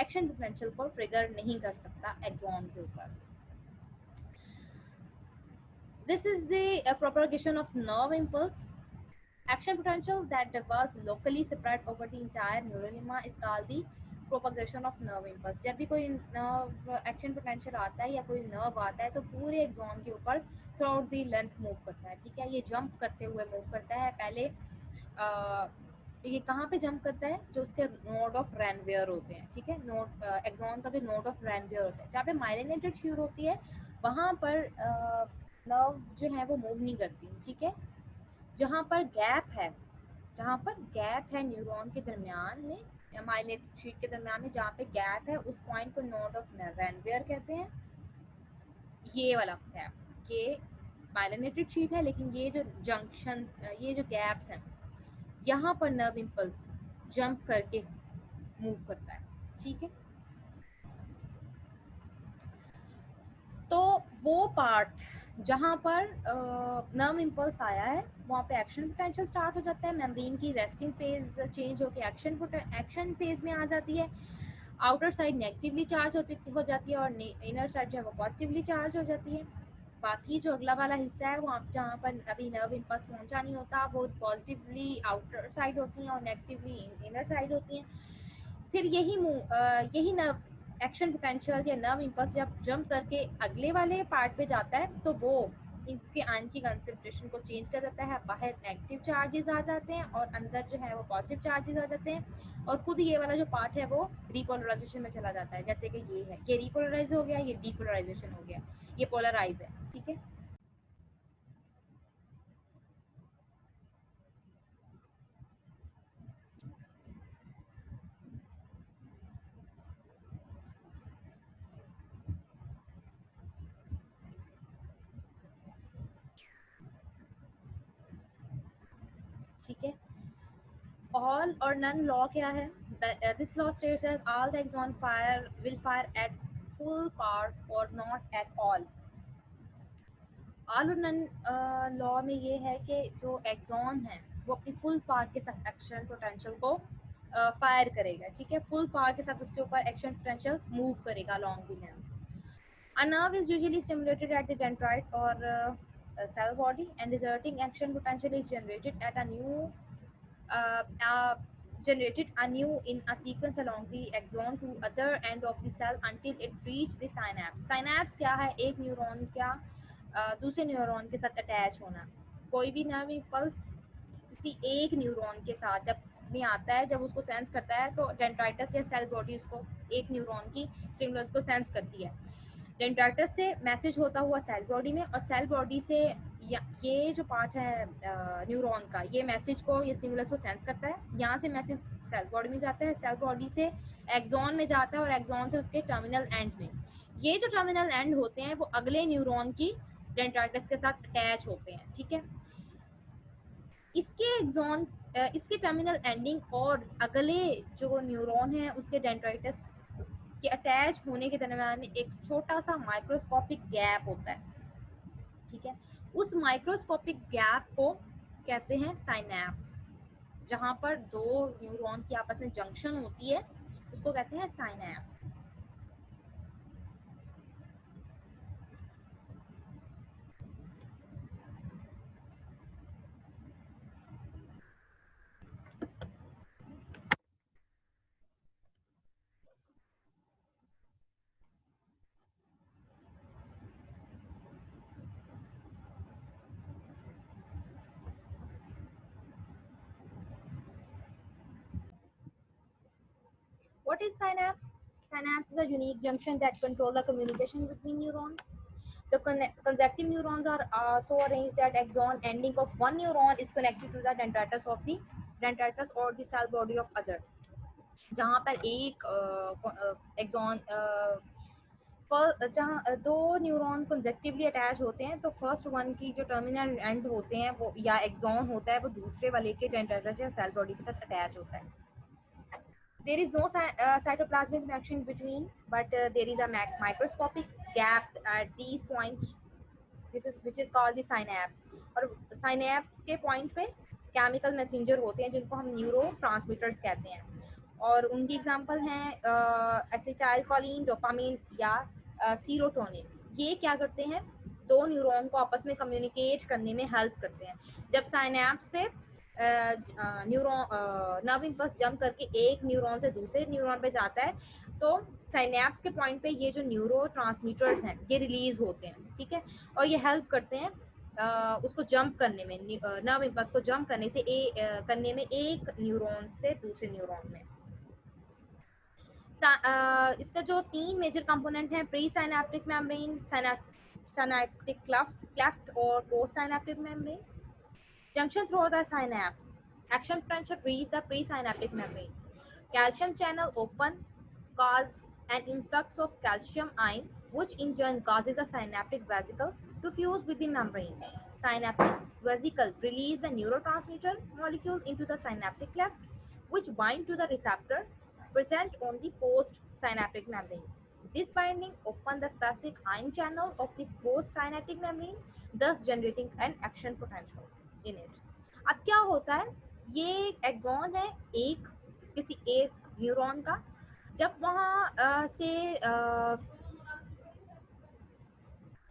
S1: एक्शन पोटेंशियल को ट्रिगर नहीं कर सकता एक्सॉन के ऊपर। This is the propagation of nerve impulse. Action potential that develops locally spread over the entire neurolemma is called the propagation of nerve impulse। जब भी कोई नर्व एक्शन पोटेंशियल आता है या कोई नर्व आता है तो पूरे एक्सॉन के ऊपर through out the length move करता है। ठीक है, ये जंप करते हुए मूव करता है। पहले ये कहाँ पे जंप करता है? जो उसके नोड ऑफ रैनवेयर होते हैं। ठीक है, नोड एक्सॉन का जो नोड ऑफ रैनवेयर होता है, जहाँ पे माइलिनेटेड शीर होती है, वहाँ पर नर्व जो है वो मूव नहीं करती। ठीक है, जहाँ पर गैप है, जहाँ पर गैप है न्यूरॉन के दरमियान में, माइलेट शीट के दरमियान में जहाँ पे गैप है, उस पॉइंट को नोड ऑफ रैनवेयर कहते हैं। ये वाला गैप, ये माइलिनेटेड शीट है, लेकिन ये जो जंक्शन, ये जो गैप्स हैं, यहाँ पर नर्व इम्पल्स जंप करके मूव करता है। ठीक है, तो वो पार्ट जहाँ पर नर्व इम्पल्स आया है, वहाँ पे एक्शन पोटेंशियल स्टार्ट हो जाता है। मेम्ब्रेन की रेस्टिंग फेज चेंज होकर एक्शन फेज में आ जाती है। आउटर साइड नेगेटिवली चार्ज हो जाती है और इनर साइड जो है वो पॉजिटिवली चार्ज हो जाती है। बाकी जो अगला वाला हिस्सा है, वहाँ जहाँ पर अभी नर्व इम्पल्स पहुँचा नहीं होता, वो पॉजिटिवली आउटर साइड होती हैं और नेगेटिवली इनर साइड होती हैं। फिर यही नर्व एक्शन पोटेंशियल या नर्व इम्पल्स जब जंप करके अगले वाले पार्ट पे जाता है, तो वो इसके आयन की कंसंट्रेशन को चेंज कर देता है। बाहर नेगेटिव चार्जेस आ जाते हैं और अंदर जो है वो पॉजिटिव चार्जेस आ जाते हैं, और खुद ये वाला जो पार्ट है वो रिपोलराइजेशन में चला जाता है। जैसे कि ये है, ये रिपोलराइज हो गया, ये डीपोलराइजेशन हो गया, ये पोलराइज है। ठीक है, ठीक है। ऑल और नन लॉ क्या है? This law states that all the axon fire will fire at full power or not at all. All or none law में ये है कि जो एक्सॉन है वो अपनी फुल पावर के साथ एक्शन पोटेंशियल को फायर करेगा। ठीक है, फुल पावर के साथ उसके ऊपर एक्शन पोटेंशियल मूव करेगा along the length. A nerve is usually stimulated at the dendrite or cell body, and resulting action potential is uh, uh, generated anew in a sequence along the axon to other end of the cell until it reach the synapse। synapse क्या है? एक neuron का दूसरे neuron के साथ attach होना। कोई भी नर्व इम्पल्स किसी एक न्यूरॉन के साथ जब में आता है, जब उसको सेंस करता है, तो डेंड्राइटस या सेल बॉडी उसको एक न्यूरॉन की स्टिमुलस को सेंस करती है। डेंड्राइटस से मैसेज होता हुआ सेल बॉडी में, और सेल बॉडी से ये जो पार्ट है न्यूरॉन का, ये मैसेज को, ये स्टिमुलस को सेंस करता है। यहाँ से मैसेज सेल बॉडी में जाता है, सेल बॉडी से एक्सॉन में जाता है, और एक्सॉन से उसके टर्मिनल एंड में। ये जो टर्मिनल एंड होते हैं वो अगले न्यूरॉन की डेंड्राइटस के साथ अटैच होते हैं। ठीक है, इसके एक्सॉन इसके टर्मिनल एंडिंग और अगले जो न्यूरॉन है उसके डेंड्राइटस के अटैच होने के दरमियान में एक छोटा सा माइक्रोस्कोपिक गैप होता है। ठीक है, उस माइक्रोस्कोपिक गैप को कहते हैं साइनैप्स। जहाँ पर दो न्यूरॉन की आपस में जंक्शन होती है, उसको कहते हैं synapse. What is synapse? Synapse is a unique junction that control the communication between neurons. The consecutive neurons are so arranged that axon ending of one neuron is connected to the dendritus or the cell body of other। जहाँ पर एक axon जहाँ दो neuron conjunctively attach होते हैं, तो first one की जो टर्मिनल एंड होते हैं वो या एक्सॉन होता है, वो दूसरे वाले के डेंड्राइट्स या सेल बॉडी के साथ अटैच होता है. There is no cytoplasmic connection between, but there is a microscopic gap at these points. This is which is called the synapse. और synapse के point पे chemical messenger होते हैं जिनको हम न्यूरोट्रांसमीटर्स कहते हैं. और उनकी एग्जांपल हैं एसिटाइलकोलिन, डोपामिन या सीरोटोनिन. ये क्या करते हैं, दो न्यूरॉन को आपस में कम्युनिकेट करने में हेल्प करते हैं. जब साइनैप्स से न्यूरॉन नर्व इम्पल्स जंप करके एक न्यूरॉन से दूसरे न्यूरॉन पे जाता है, तो साइनैप्स के पॉइंट पे ये जो न्यूरो ट्रांसमीटर्स हैं ये रिलीज होते हैं. ठीक है, और ये हेल्प करते हैं उसको जंप करने में, नर्व इम्पल्स को जंप करने में एक न्यूरॉन से दूसरे न्यूरॉन में. इसका जो तीन मेजर कंपोनेंट हैं, pre synaptic membrane, synaptic cleft और post synaptic membrane. Junction through the synapse. Action potential reach the presynaptic membrane. Calcium channel open cause an influx of calcium ion, which in turn causes a synaptic vesicle to fuse with the membrane. Synaptic vesicle release the neurotransmitter molecule into the synaptic cleft, which bind to the receptor present on the postsynaptic membrane. This binding open the specific ion channel of the postsynaptic membrane, thus generating an action potential in it. अब क्या होता है, ये axon है एक किसी एक neuron का. जब वहाँ से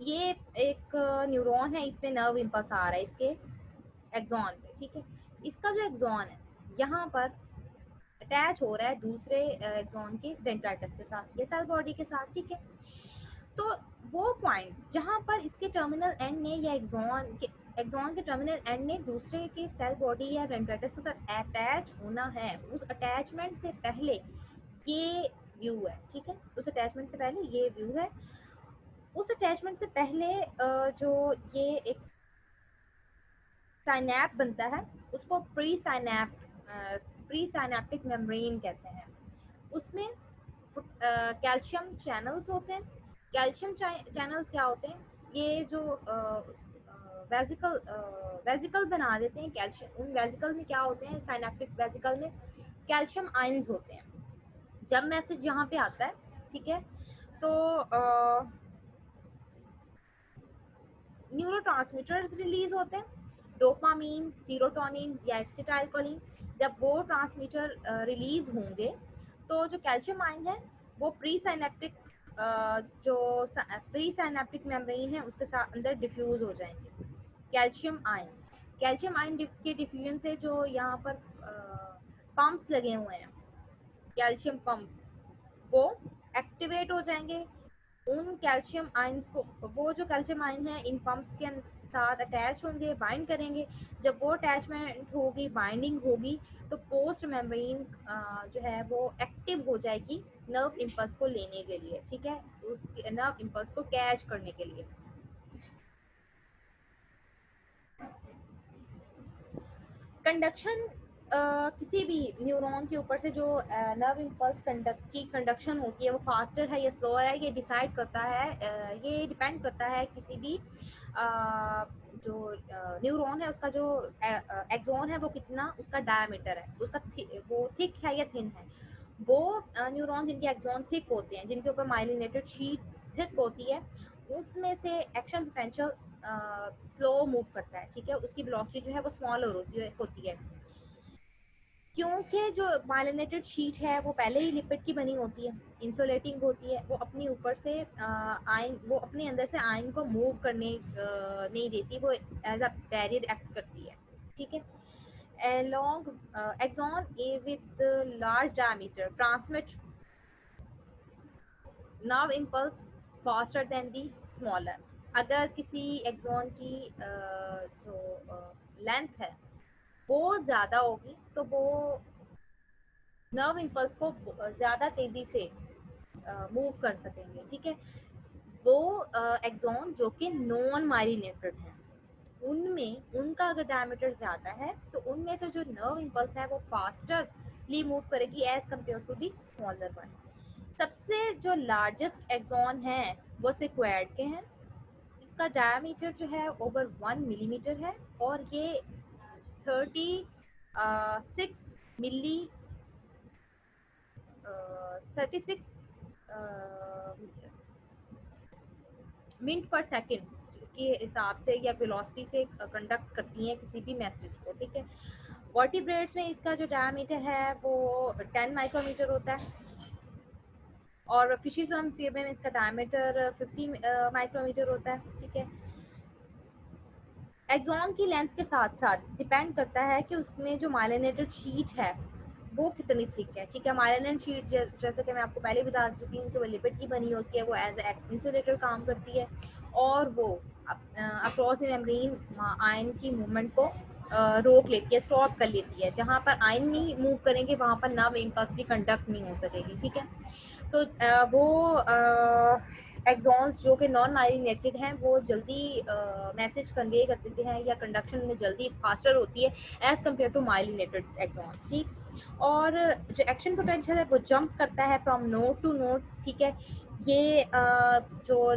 S1: ये एक न्यूरॉन है, इसमें नर्व इम्पल्स आ रहा है इसके एक्सॉन पे. ठीक है, इसका जो एक्सॉन है यहाँ पर अटैच हो रहा है दूसरे एक्सॉन के डेंड्राइट्स के साथ या सेल बॉडी के साथ. ठीक है, तो वो पॉइंट जहाँ पर इसके टर्मिनल एंड ने या एक्सॉन के टर्मिनल एंड ने दूसरे के सेल बॉडी या डेंड्राइट्स के साथ अटैच होना है, उस अटैचमेंट से पहले ये व्यू है. ठीक है, उस अटैचमेंट से पहले ये व्यू है. उस अटैचमेंट से पहले जो ये एक साइनैप बनता है उसको प्री साइनेप्टिक मेम्ब्रेन कहते हैं. उसमें कैल्शियम चैनल्स होते हैं. कैल्शियम चैनल्स क्या होते हैं, ये जो वेजिकल बना देते हैं कैल्शियम. उन वेजिकल में क्या होते हैं, साइनेप्टिक वेजिकल में कैल्शियम आयंस होते हैं. जब मैसेज यहाँ पे आता है, ठीक है, तो न्यूरोट्रांसमीटर्स रिलीज होते हैं, डोपामीन, सीरोटोनिन या एसिटाइलकोलिन. जब वो ट्रांसमीटर रिलीज होंगे तो जो कैल्शियम आयन है वो प्री साइनेप्टिक मेम्ब्रेन है उसके साथ अंदर डिफ्यूज हो जाएंगे. कैल्शियम आयन के डिफ्यूजन से जो यहाँ पर पंप्स लगे हुए हैं, कैल्शियम पंप्स, वो एक्टिवेट हो जाएंगे. उन कैल्शियम आयंस को, वो जो कैल्शियम आयन है इन पंप्स के साथ अटैच होंगे, बाइंड करेंगे. जब वो अटैचमेंट होगी, बाइंडिंग होगी, तो पोस्ट मेम्ब्रेन जो है वो एक्टिव हो जाएगी नर्व इम्पल्स को लेने के लिए. ठीक है, उस नर्व इम्पल्स को कैच करने के लिए. कंडक्शन किसी भी न्यूरॉन के ऊपर से जो नर्व इम्पल्स की कंडक्शन होती है वो फास्टर है या स्लोअर है, ये डिसाइड करता है, ये डिपेंड करता है किसी भी जो न्यूरॉन है उसका जो एक्सॉन है वो कितना उसका डायमीटर है, उसका वो थिक है या थिन है. वो न्यूरॉन जिनके एक्सॉन थिक होते हैं, जिनके ऊपर माइलिनेटेड शीट थिक होती है, उसमें से एक्शन पोटेंशियल स्लो मूव करता है. ठीक है, उसकी वेलोसिटी जो है वो स्मॉलर होती है क्योंकि जो माइलिनेटेड शीट है वो पहले ही लिपिड की बनी होती है, इंसुलेटिंग होती है. वो अपनी ऊपर से आयन, वो अपने अंदर से आयन को मूव करने नहीं देती, वो एज अ बैरियर एक्ट करती है. ठीक है, along axon A with large diameter transmit nerve impulse faster than the smaller. अगर किसी एक्सॉन की जो लेंथ है वो ज़्यादा होगी तो वो नर्व इम्पल्स को ज़्यादा तेज़ी से मूव कर सकेंगे. ठीक है, वो एक्सॉन जो कि नॉन माइलिनेटेड हैं, उनमें उनका अगर डायमीटर ज़्यादा है तो उनमें से जो नर्व इम्पल्स है वो फास्टरली मूव करेगी as compare to the smaller one. सबसे जो लार्जेस्ट एक्सॉन है वो सिक्वेड के हैं। इसका डायमीटर जो है ओवर 1 मिलीमीटर है और ये 36 मिली 36 मिनट पर सेकेंड के हिसाब से या वेलोसिटी से कंडक्ट करती हैं किसी भी मैसेज को, ठीक है। वर्टिब्रेट्स में इसका जो डायमीटर है वो 10 माइक्रोमीटर होता है और फिशेज और एम्फीबियन में इसका डायमीटर 50 माइक्रोमीटर होता है, ठीक है। एक्सॉन की लेंथ के साथ साथ डिपेंड करता है कि उसमें जो माइलिनेटेड शीट है वो कितनी थिक है, ठीक है। माइलिनेटेड शीट जैसे कि मैं आपको पहले बता चुकी हूँ कि वो लिपिड की बनी होती है, वो एज ए इंसुलेटर काम करती है और वो अक्रॉस मेम्ब्रेन आयन की मूवमेंट को रोक लेती है, स्टॉप कर लेती है। जहाँ पर आयन नहीं मूव करेंगे वहाँ पर नर्व इम्पल्स भी कंडक्ट नहीं हो सकेगी, ठीक है। तो वो एक्सॉन्स जो कि नॉन माइलिनेटेड हैं वो जल्दी मैसेज कन्वे कर देते हैं या कंडक्शन में जल्दी फास्टर होती है as compare to myelinated axon, ठीक। और जो एक्शन पोटेंशियल है वो जंप करता है फ्रॉम नोड टू नोड, ठीक है। ये जो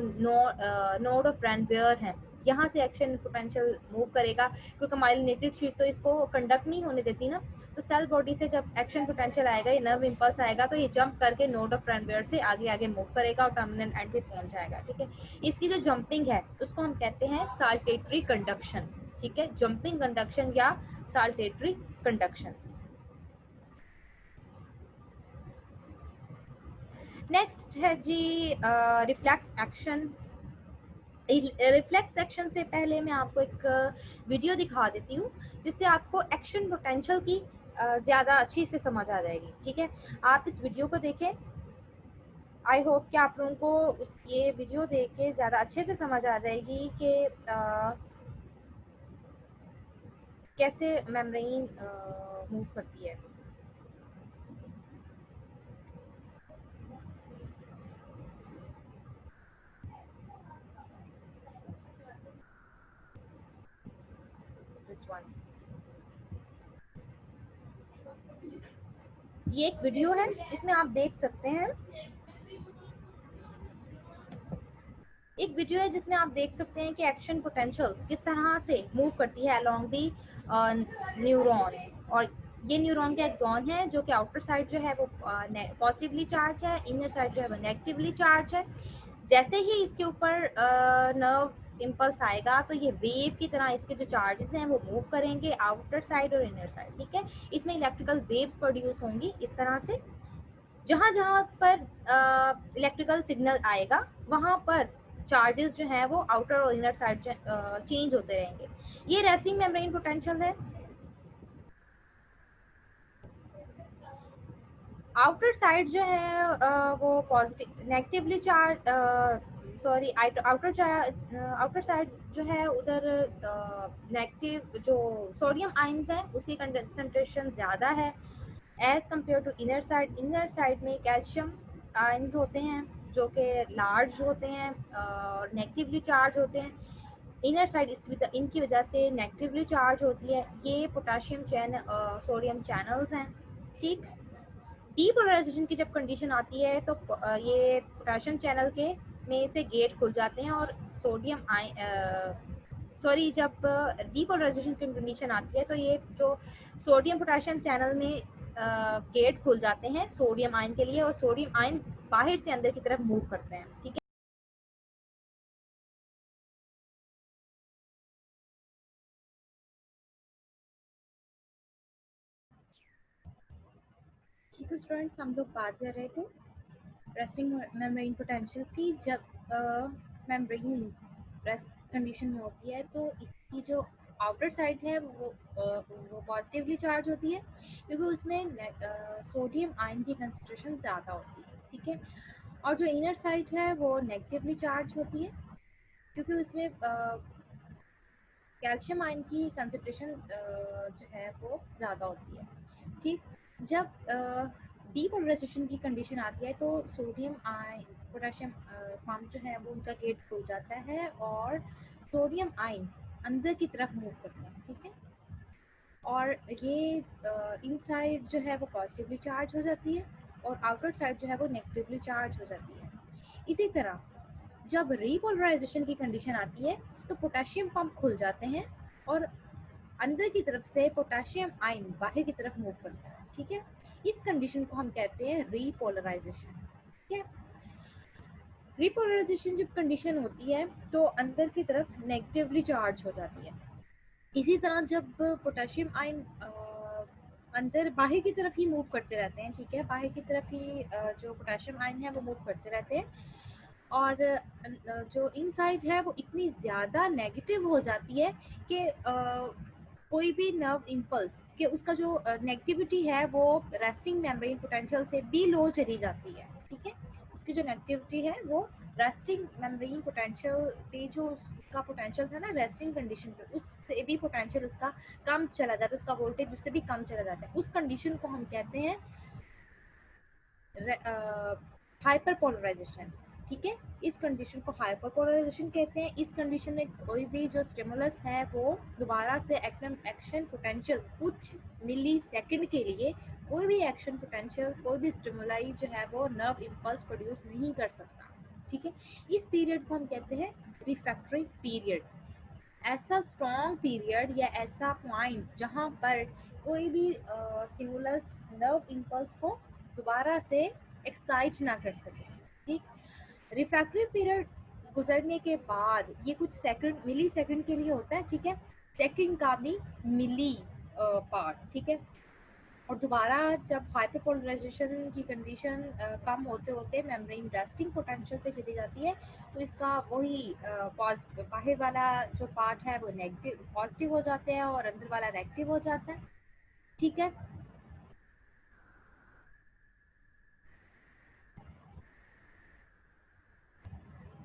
S1: नोड ऑफ रैनबियर है यहाँ से एक्शन पोटेंशियल मूव करेगा क्योंकि माइलिनेटेड शीट तो इसको कंडक्ट नहीं होने देती ना। तो सेल बॉडी से जब एक्शन पोटेंशियल आएगा, ये नर्व इम्पल्स आएगा तो ये जंप करके नोड ऑफ रैनबियर से आगे आगे मूव करेगा और टर्मिनल एंड पे पहुंच जाएगा, ठीक है। इसकी जो जंपिंग है उसको हम कहते हैं साल्टेटरी कंडक्शन, ठीक है। जंपिंग कंडक्शन या साल्टेटरी कंडक्शन। नेक्स्ट है जी रिफ्लेक्स एक्शन। रिफ्लेक्स एक्शन से पहले मैं आपको एक वीडियो दिखा देती हूँ जिससे आपको एक्शन पोटेंशियल की ज़्यादा अच्छी से समझ आ जाएगी, ठीक है। आप इस वीडियो को देखें। आई होप कि आप लोगों को ये वीडियो देख के ज़्यादा अच्छे से समझ आ जाएगी कि कैसे मेम्ब्रेन मूव करती है। दिस वन, ये एक वीडियो है, इसमें आप देख सकते हैं। एक वीडियो है जिसमें आप देख सकते हैं कि एक्शन पोटेंशियल किस तरह से मूव करती है अलोंग दी न्यूरॉन। और ये न्यूरॉन के एक्सॉन है जो कि आउटर साइड जो है वो पॉजिटिवली चार्ज है, इनर साइड जो है वो नेगेटिवली चार्ज है। जैसे ही इसके ऊपर नर्व इम्पल्स आएगा तो ये वेव की तरह इसके जो चार्जेस हैं वो मूव करेंगे आउटर साइड और इनर साइड, ठीक है। इसमें इलेक्ट्रिकल वेव्स प्रोड्यूस होंगी इस तरह से। जहाँ जहाँ पर इलेक्ट्रिकल सिग्नल आएगा वहाँ पर चार्जेस जो हैं वो आउटर और इनर साइड चेंज होते रहेंगे। ये रेस्टिंग मेम्ब्रेन पोटेंशियल है। आउटर साइड जो है वो positive negatively charge sorry outer side जो है उधर नेगेटिव जो सोडियम आयंस हैं उसकी कंसंट्रेशन ज़्यादा है as compare to inner side. Inner side में कैल्शियम आयंस होते हैं जो कि लार्ज होते हैं और नेगेटिवली चार्ज होते हैं। इनर साइड इनकी वजह से नेगेटिवली चार्ज होती है। ये पोटाशियम सोडियम चैनल्स हैं, ठीक। डीपोलराइजेशन की जब कंडीशन आती है तो ये पोटाशियम चैनल के में से गेट खुल जाते हैं और सोडियम सॉरी जब डीपोलराइजेशन की कंडीशन आती है तो ये जो सोडियम पोटाशियम चैनल में गेट खुल जाते हैं सोडियम आयन के लिए और सोडियम आयन बाहर से अंदर की तरफ मूव करते हैं, ठीक है। ठीक है स्टूडेंट्स, हम लोग बात कर रहे थे रेस्टिंग मेम्ब्रेन पोटेंशियल की। जब मेम्ब्रेन रेस्ट कंडीशन में होती है तो इसकी जो आउटर साइड है वो पॉजिटिवली चार्ज होती है क्योंकि उसमें सोडियम आयन की कंसंट्रेशन ज़्यादा होती है, ठीक है। और जो इनर साइड है वो नेगेटिवली चार्ज होती है क्योंकि उसमें कैल्शियम आयन की कंसंट्रेशन जो है वो ज़्यादा होती है, ठीक। जब डीपोलराइजेशन की कंडीशन आती है तो सोडियम आयन पोटेशियम पंप जो है वो उनका गेट खुल जाता है और सोडियम आयन अंदर की तरफ मूव करते हैं, ठीक है। और ये इनसाइड जो है वो पॉजिटिवली चार्ज हो जाती है और आउटर साइड जो है वो नेगेटिवली चार्ज हो जाती है। इसी तरह जब रीपोलराइजेशन की कंडीशन आती है तो पोटेशियम पंप खुल जाते हैं और अंदर की तरफ से पोटेशियम आयन बाहर की तरफ मूव करता है। ठीक है, इस कंडीशन को हम कहते हैं रीपोलराइजेशन। ठीक है, रीपोलराइजेशन जब कंडीशन होती है तो अंदर की तरफ नेगेटिवली चार्ज हो जाती है। इसी तरह जब पोटेशियम आयन अंदर बाहर की तरफ ही मूव करते रहते हैं, ठीक है, बाहर की तरफ ही जो पोटेशियम आयन है वो मूव करते रहते हैं और जो इनसाइड है वो इतनी ज़्यादा नेगेटिव हो जाती है कि कोई भी नर्व इम्पल्स कि उसका जो नेगेटिविटी है वो रेस्टिंग मेम्ब्रेन पोटेंशियल से भी लो चली जाती है। ठीक है, उसकी जो नेगेटिविटी है वो रेस्टिंग मेम्ब्रेन पोटेंशियल पे जो उसका पोटेंशियल था ना रेस्टिंग कंडीशन पे, उससे भी पोटेंशियल उसका कम चला जाता है, उसका वोल्टेज उससे भी कम चला जाता है। उस कंडीशन को हम कहते हैं हाइपर पोलराइजेशन। ठीक है, इस कंडीशन को हाइपर पोलराइजेशन कहते हैं। इस कंडीशन में कोई भी जो स्टिमुलस है वो दोबारा से एक्शन पोटेंशियल कुछ मिली सेकेंड के लिए कोई भी एक्शन पोटेंशियल कोई भी स्टिमुलाई जो है वो नर्व इम्पल्स प्रोड्यूस नहीं कर सकता। ठीक है, इस पीरियड को हम कहते हैं रिफ्रैक्टरी पीरियड। ऐसा स्ट्रॉन्ग पीरियड या ऐसा पॉइंट जहाँ पर कोई भी स्टिमुलस नर्व इम्पल्स को दोबारा से एक्साइट ना कर सके। ठीक, रिफ्रैक्टरी पीरियड गुजरने के बाद ये कुछ सेकंड मिली सेकंड के लिए होता है। ठीक है, सेकंड का भी मिली पार्ट। ठीक है, और दोबारा जब हाइपरपोलराइजेशन की कंडीशन कम होते होते मेम्ब्रेन रेस्टिंग पोटेंशियल पे चली जाती है तो इसका वही पॉजिटिव बाहर वाला जो पार्ट है वो नेगेटिव पॉजिटिव हो जाते हैं और अंदर वाला नेगेटिव हो जाता है। ठीक है,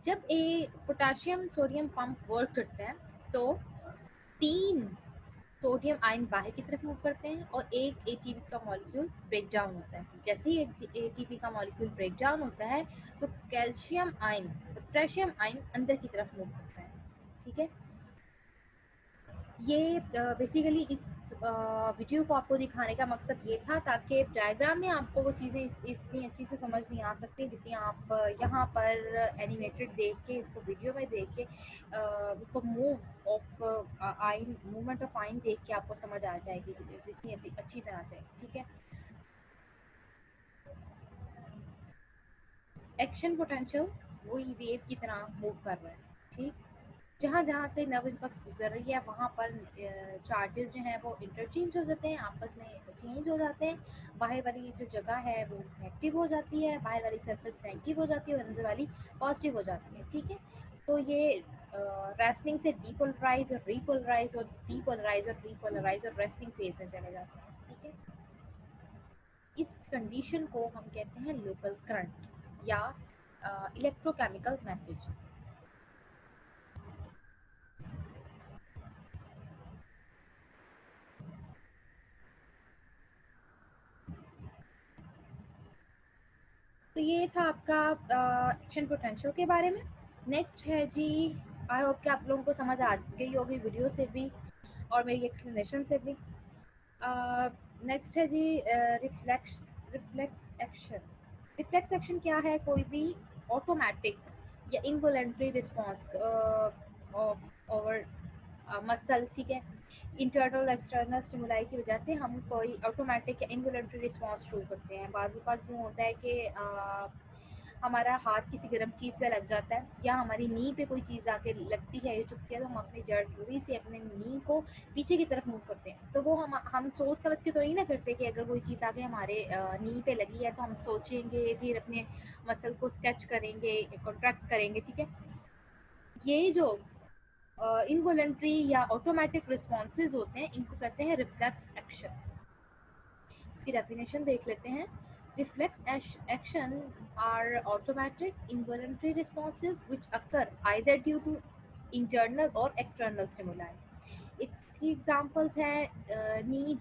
S1: जब ये पोटाशियम सोडियम पंप वर्क करता है तो 3 सोडियम आयन बाहर की तरफ मूव करते हैं और एक एटीपी का मॉलिक्यूल ब्रेक डाउन होता है। जैसे ही एक एटीपी का मॉलिक्यूल ब्रेक डाउन होता है तो कैल्शियम आयन पोटेशियम आयन अंदर की तरफ मूव करता है। ठीक है, ये बेसिकली इस वीडियो को आपको दिखाने का मकसद ये था ताकि डायग्राम में आपको वो चीज़ें इतनी अच्छी से समझ नहीं आ सकती जितनी आप यहाँ पर एनिमेटेड देख के इसको वीडियो में देख के उसको मूव ऑफ आइन मूवमेंट ऑफ आइन देख के आपको समझ आ जाएगी जितनी ऐसी अच्छी तरह से। ठीक है, एक्शन पोटेंशियल वही वेव की तरह मूव कर रहा है। ठीक, जहाँ जहाँ से नर्व इम्पल्स गुजर रही है वहाँ पर चार्जेस जो हैं वो इंटरचेंज हो जाते हैं, आपस में चेंज हो जाते हैं। बाहर वाली जो जगह है वो नेगेटिव हो जाती है, बाहर वाली सरफेस नेगेटिव हो जाती है और अंदर वाली पॉजिटिव हो जाती है। ठीक है, तो ये रेस्टिंग से डीपोलराइज और रीपोलराइज और डीपोलराइज और रीपोलराइज और रेस्टिंग फेज में चले जाते हैं। ठीक है, इस कंडीशन को हम कहते हैं लोकल करंट या इलेक्ट्रोकेमिकल मैसेज। तो ये था आपका एक्शन पोटेंशियल के बारे में। नेक्स्ट है जी, आई होप कि आप लोगों को समझ आ गई होगी वीडियो से भी और मेरी एक्सप्लेनेशन से भी। नेक्स्ट है जी रिफ्लेक्स एक्शन। रिफ्लेक्स एक्शन क्या है? कोई भी ऑटोमेटिक या involuntary response of over muscle. ठीक है, इंटरनल एक्सटर्नल स्टिमुलाई की वजह से हम कोई ऑटोमेटिक या इनवॉलेंट्री रिस्पॉन्स शो करते हैं। बाजू का यूँ होता है कि हमारा हाथ किसी गर्म चीज़ पे लग जाता है या हमारी नी पे कोई चीज़ आके लगती है या चुभती है तो हम अपनी जरूरी से अपने नी को पीछे की तरफ मूव करते हैं। तो वो हम सोच समझ के तो नहीं ना करते कि अगर कोई चीज़ आके हमारे नी पे लगी है तो हम सोचेंगे फिर अपने मसल को स्ट्रेच करेंगे, कॉन्ट्रैक्ट करेंगे। ठीक है, ये जो इनवॉलंटरी या ऑटोमेटिक रिस्पॉन्सेज होते हैं इनको कहते हैं रिफ्लेक्स एक्शन। इसकी डेफिनेशन देख लेते हैं। Reflex actions are automatic involuntary responses which occur either due to internal or external stimuli. इसकी एग्जांपल्स हैं नी